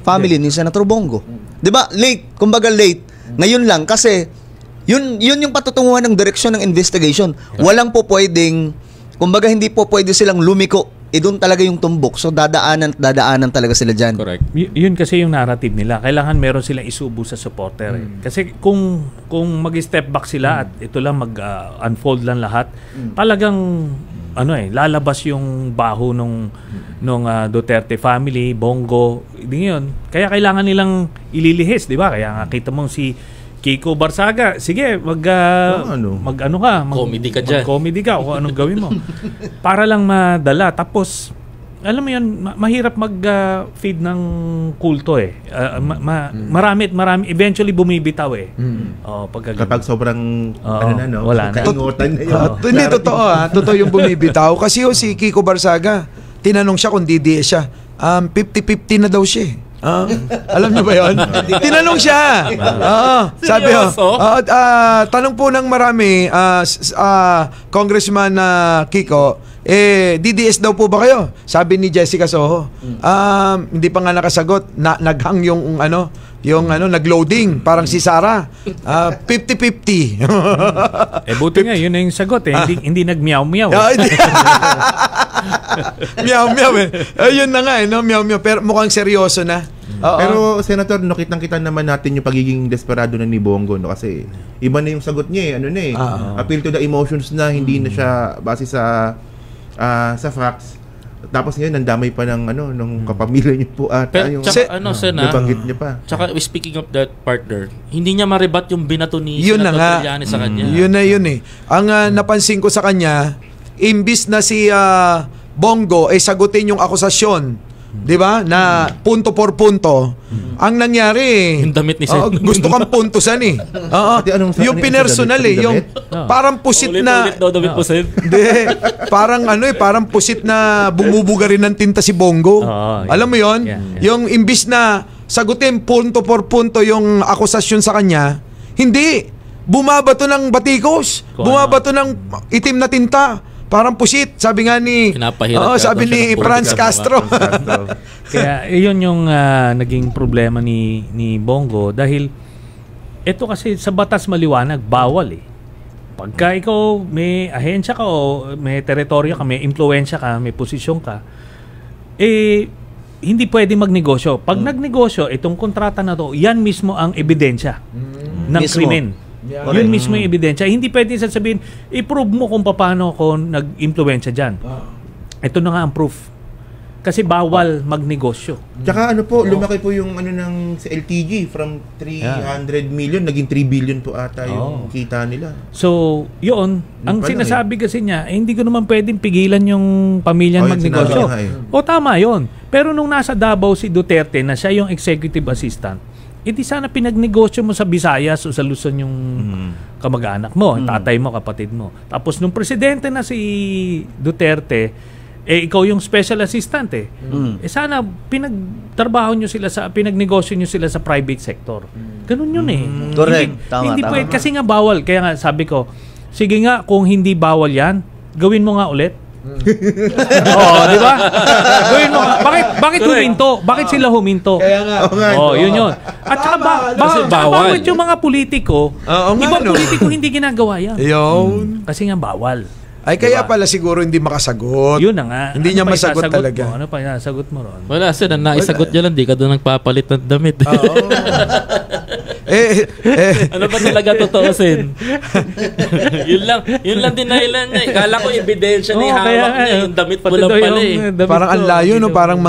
family ni Senator Bongo? Diba? Late, kumbaga late. Ngayon lang, kasi yun yung patutunguhan ng direksyon ng investigation. Walang po pwedeng, kumbaga hindi po pwede silang lumiko. Doon talaga yung tumbok. So dadaanan talaga sila dyan. Correct. Yun kasi yung narrative nila. Kailangan meron silang isubo sa supporter. Kasi kung mag-step back sila at ito lang mag-unfold lang lahat, talagang lalabas yung baho nung Duterte family, Bongo, yun. Kaya kailangan nilang ililihis, di ba? Kaya nga kita mong si Kiko Barsaga, sige, comedy ka dyan. Mag-comedy ka o anong gawin mo. Para lang madala. Tapos, alam mo yun, mahirap mag-feed ng kulto eh. Marami, eventually bumibitaw eh. Kapag sobrang, wala na. Hindi, totoo yung bumibitaw. Kasi si Kiko Barsaga, tinanong siya kung DDS siya. 50-50 na daw siya eh. Alam niyo ba yun? Tinanong siya. Sabi tanong po ng marami, Congressman Kiko, DDS daw po ba kayo? Sabi ni Jessica Soho. Hindi pa nga nakasagot. Naghang yung nag-loading. Parang si Sara. 50-50. Buti nga, yun na yung sagot eh. Hindi nag-meow-meow. Meow-meow eh. Yun na nga meow-meow. Pero mukhang seryoso na. Pero Senator, kitang-kita naman natin yung pagiging desperado na ni Bongo, no? Kasi iba na yung sagot niya eh. Appeal to the emotions na, hindi na siya base sa facts. Tapos ngayon nandamay pa ng nung kapamilya niyo po ata yung nabanggit niya pa. Tsaka speaking of that partner, hindi niya maribat yung binato ni Senator Trillanes sa kanya. Yun eh. Ang napansin ko sa kanya, imbis na si Bongo sagutin yung akusasyon 'di ba? Na punto por punto. Ang nangyari, Yung damit ni Sen. gusto kang puntusan eh. Oo. Pati anong- Yung ano- pinersonal damit? eh, yung parang pusit na Ulit-ulit daw damit po, Sen. hindi, parang parang pusit na bumubuga rin ng tinta si Bongo. Oo, yeah. Alam mo 'yon? Yeah. Yung imbis na sagutin punto por punto yung akusasyon sa kanya, hindi bumabato ng batikos, Kung bumabato ng itim na tinta. Parang pusit, sabi nga ni Pinapahirap yata sabi siya ni ng Franz politika, Castro. Kaya iyon yung naging problema ni Bongo dahil ito kasi sa batas maliwanag, bawal eh. Pagka ikaw may ahensya ka o may teritoryo ka, may impluensya ka, may posisyon ka, hindi pwede magnegosyo. Pag nagnegosyo, itong kontrata na to, yan mismo ang ebidensya ng Mismo. krimen. Yun mismo yung ebidensya. Hindi pwede sasabihin, i-prove mo kung paano ako nag-impluensya dyan. Ito na nga ang proof. Kasi bawal magnegosyo. Tsaka ano po, lumaki po yung ano ng sa LTG from 300 million, naging 3 billion po ata yung kita nila. So, yun, ang pala sinasabi kasi niya, hindi ko naman pwedeng pigilan yung pamilya Oh, yun magnegosyo. sinabi niya, O tama yun. Pero nung nasa Davao si Duterte na siya yung executive assistant, hindi sana pinagnegosyo mo sa Visayas o sa Luzon yung kamag-anak mo, tatay mo, kapatid mo. Tapos nung presidente na si Duterte, ikaw yung special assistant eh. Sana pinagtrabaho nyo sila pinagnegosyo nyo sila sa private sector. Ganun yun eh. Correct. Tama, Hindi tama. pwede, kasi nga bawal. Kaya nga sabi ko, sige nga kung hindi bawal yan, gawin mo nga ulit. Oo, di ba? Gawin mo nga. Bakit huminto? Bakit sila huminto? Kaya nga. Yun yun. At saka Kasi bawal. bakit yung mga politiko, Oo nga, ibang no? politiko hindi ginagawa yan. Yun. Kasi nga bawal. Ay kaya Diba? pala siguro hindi makasagot. Yun na nga. Hindi niya pa masagot isasagot talaga. mo? Ano pa isasagot mo ron? Wala, Sen. Ang naisagot niya lang, di ka doon nagpapalit ng damit. Ano ba talaga totoo, Sen? yun lang din nahilan niya. Kala ko ebidensya ni hawak niya. Yung damit mo lang pala eh. Parang ang layo, no? Parang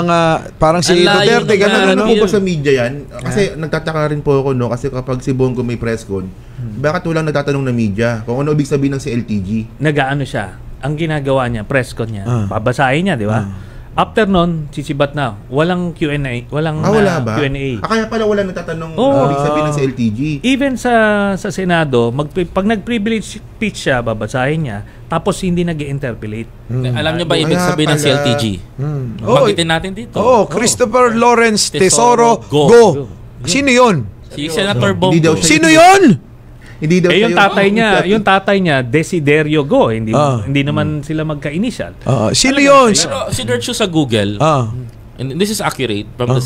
si Ang layo Duterte, nung ganun, Ano ano? po ba sa media yan? Kasi nagtataka rin po ako, no? Kasi kapag si Bongo may press con, bakit walang nagtatanong na media? Kung ano ibig sabihin ng si LTG? Nagaano siya. Ang ginagawa niya, press con niya. Babasahin niya, di ba? After nun, sisibat na. Walang Q&A. Walang Wala ba? Q&A. Kaya pala walang nagtatanong Oo. ano ibig sabihin ng si LTG. Even sa Senado, pag nag-privilege speech siya, babasahin niya, tapos hindi nag-interpolate. Alam niyo ba ibig Kaya sabihin ng pala. CLTG? Banggitin natin dito. Christopher Lawrence Tesoro, Tesoro, Go. Sino yun? Si Senator Hindi daw Bongo. siya- Sino yun? Hindi daw Yung siya tatay niya, Desiderio Go. Hindi Ah. hindi naman sila magka-initial. Sino yun? Pero sinerch nyo sa Google, and this is accurate from the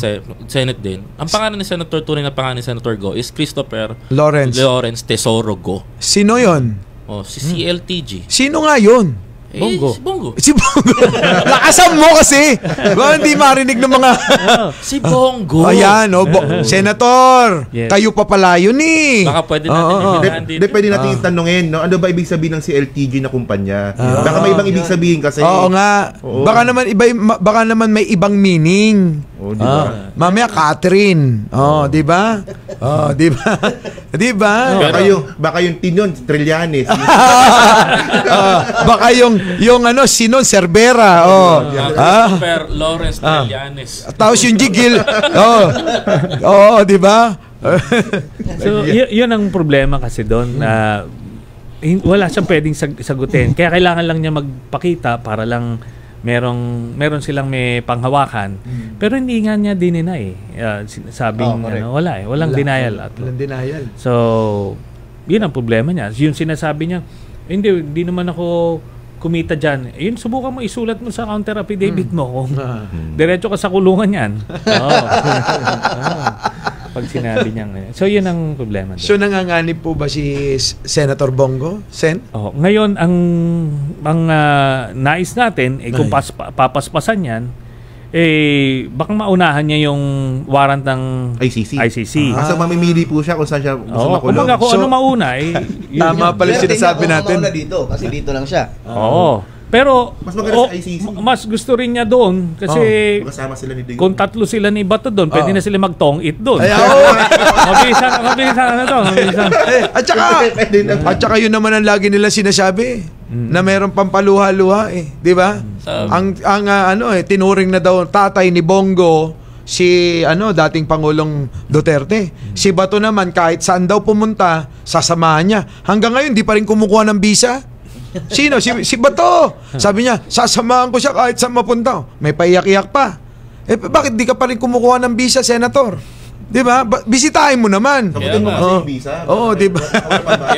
Senate din. Ang pangalan ni Senator, tunay na pangalan ni Senator Go is Christopher Lawrence. Tesoro Go. Sino yun? Si CLTG. Sino nga yun? Bongo. Si Bongo. Si Bongo. Lakasan mo kasi. Ba, hindi marinig ng mga... Si Bongo. Ayan, Senator, Yes. kayo pa pala yun eh. Baka pwede natin ihilahan dito. Hindi, pwede natin tanungin, no? Ano ba ibig sabihin ng si LTG na kumpanya? Baka may ibang ibig sabihin kasi. Oo nga. Oo. Baka naman may ibang meaning. Oh, di ba? Mamaya Catherine. Di ba? Di ba? Di ba? Baka yung Tinon, Trillanes. Baka yung Sinon Cervera. Christopher Lawrence Trillanes. Tapos yung Jigil. Di ba? So, yun ang problema kasi doon. Wala siyang pwedeng sagutin. Kaya kailangan lang niya magpakita para lang meron silang may panghawakan. Pero hindi nga niya dinina eh. Sabing walang denial. Walang denial. So, yun ang problema niya. Yung sinasabi niya, hindi naman ako kumita dyan. Yun, subukan mo, isulat mo sa counter affidavit mo kung diretso ka sa kulungan yan. Pag sinabi niya ngayon. So, yun ang problema. So, nanganganib po ba si Senator Bongo? Ngayon, ang nais natin, kung papaspasan yan, baka maunahan niya yung warrant ng ICC. So, mamimili po siya kung saan siya gusto makulong. Kumbaga, kung ano mauna, tama pala sinasabi natin. Dito, kasi dito lang siya. Pero Mas maganda sa ICC. mas gusto rin niya doon kasi Magkasama sila ni Digong. kung tatlo sila ni Bato doon, pwede na sila mag-tong-it doon. Mabilisan to. Mabilisan. At saka yun naman ang lagi nila sinasabi. na meron pampaluha-luha eh, 'di ba? Tinuring na daw tatay ni Bongo si dating Pangulong Duterte. Si Bato naman kahit saan daw pumunta, sasamahan niya. Hanggang ngayon di pa rin kumukuha ng visa. Sino? Si Bato. Sabi niya, sasamahan ko siya kahit saan mapunta. May paiyak-iyak pa. Bakit di ka pa rin kumukuha ng visa, Senator? Di ba? Bisitahin mo naman. Sabutin mo kasi yung visa. Oo, di ba?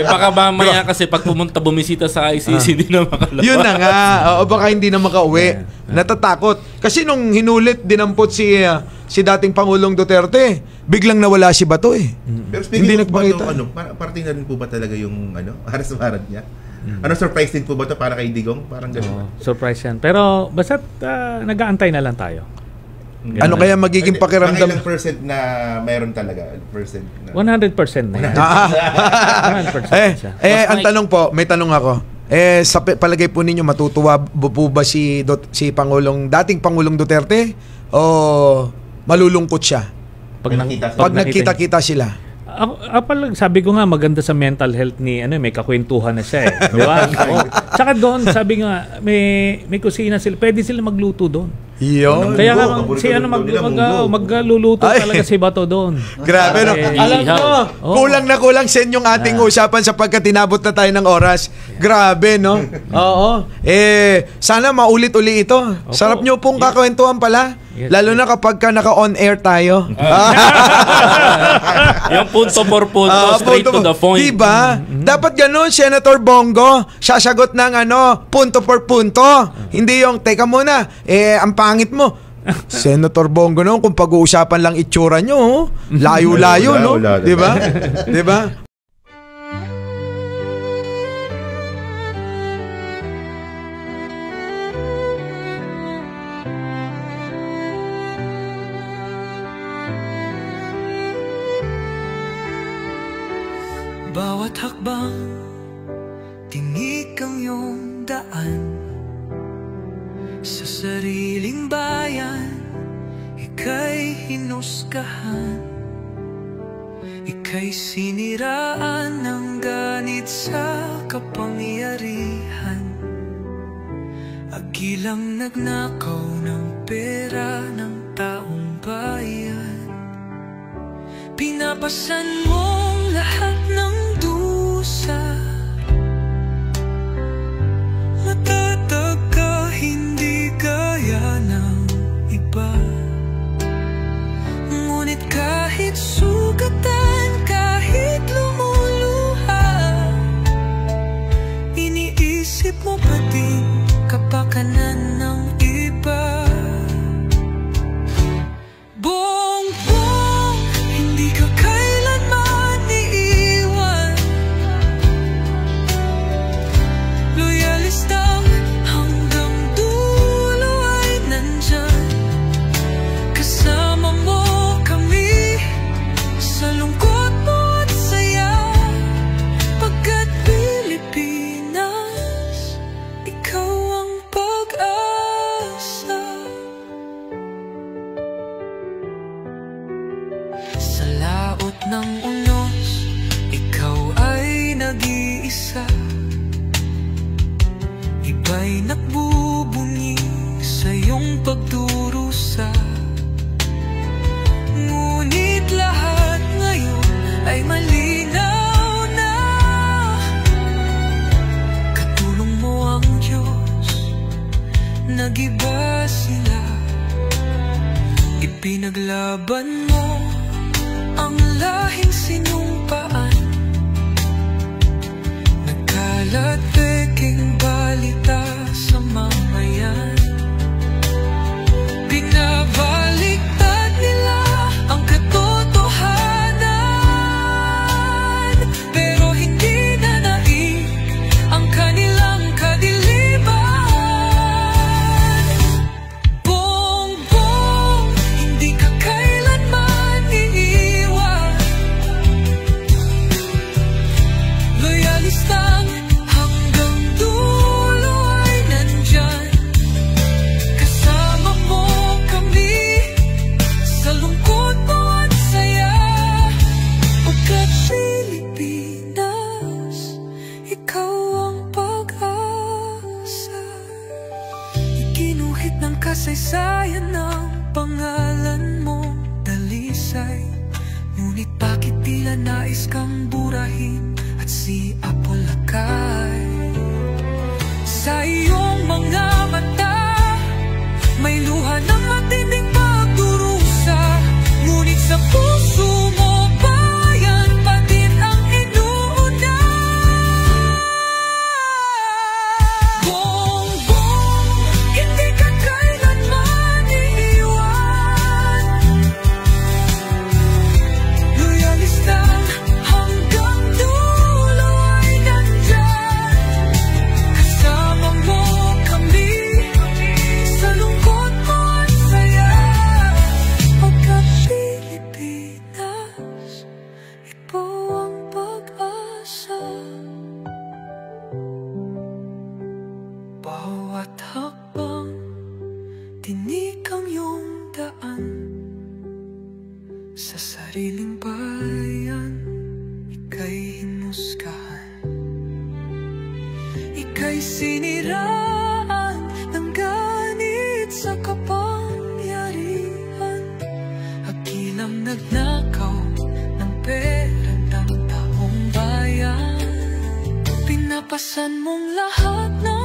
Baka mamaya kasi pag pumunta bumisita sa ICC, hindi na makalabas. Yun na nga. Baka hindi na makauwi. Natatakot. Kasi nung hinulit, dinampot si dating Pangulong Duterte, biglang nawala si Bato eh. Pero speaking of Bato, parting na rin po ba talaga yung haras warrant niya? Surprise din po ba ito para kay Digong? Parang gano'n. Surprise yan. Pero basta't nag-aantay na lang tayo. Ganun. Ano kaya magiging pakiramdam? Ilang percent na mayroon talaga? 100% na yan. 100% ang tanong po, may tanong ako. Sa palagay po ninyo, matutuwa po ba si dating Pangulong Duterte o malulungkot siya? Pag nagkita-kita sila. Sabi ko nga maganda sa mental health ni may kakwentuhan na siya eh. Di ba? Tsaka doon, sabi nga may kusina sila. Pwede sila magluto doon. Yun. Kaya nga magluluto talaga si Bato doon. Grabe no. Alam mo, kulang na kulang sen yung ating usapan sapagkat tinabot na tayo ng oras. Grabe no. Oo. Sana maulit-uli ito. Sarap nyo pong kakwentuhan pala. Lalo na kapag naka-on air tayo. Yung punto por punto, straight to the point. Diba? Dapat ganun, Senator Bongo. Sasagot ng punto por punto. Hindi yung, teka muna, ang pangit mo. Senator Bongo no, kung pag-uusapan lang itsura nyo, layo-layo, no? Diba? Diba? Bawat hakbang, tinik ang iyong daan. Sa sariling bayan, ika'y hinusgahan. Ika'y siniraan ng ganit sa kapangyarihan. Agilang nagnakaw ng pera ng taong bayan. Pinapasan mong lahat ng dusa. Matatag ka, hindi gaya ng iba. Ngunit kahit sugatan, kahit lumuluha, iniisip mo pa din kapakanan ng iba. Bongbong, hindi ka kailanman iiwan. Loyalista hanggang dulo ay nandyan. Kasama mo kami sa lungkot mo at saya. Pagkat Pilipinas, ikaw ang pag-asa. Sa laot ng unos, ikaw ay nag-iisa. Iba'y nagbubunyi sa iyong pagdurusa. Ngunit lahat ngayon ay malinaw na. Katulong mo ang Diyos, nag-iba sila. Ipinaglaban mo ang lahing sinumpaan. Nagkalat peking balita sa mamayan. Binabaliktad nila ang katotohanan, pero hindi na naig ang kanilang kadiliman. Bongbong, hindi ka kailanman iiwan. Ibrahim at si Apolacay. Sa iyong mga mata may luha ng matinding pagdurusa, ngunit sa puso mo bayan pa din ang inuuna. Bongbong, hindi ka kailanman iiwan. Loyalista hanggang dulo ay nandyan. Kasama mo kami sa lungkot mo at saya. Pagkat Pilipinas, ikaw ang pag-asa. Bawat hakbang, tinik ang iyong daan. Sa sariling bayan, ika'y hinusgahan. Ika'y siniraan ng ganit sa kapangyarihan. Hagilang nagnakaw ng pera ng taong bayan. Pinapasan mong lahat ng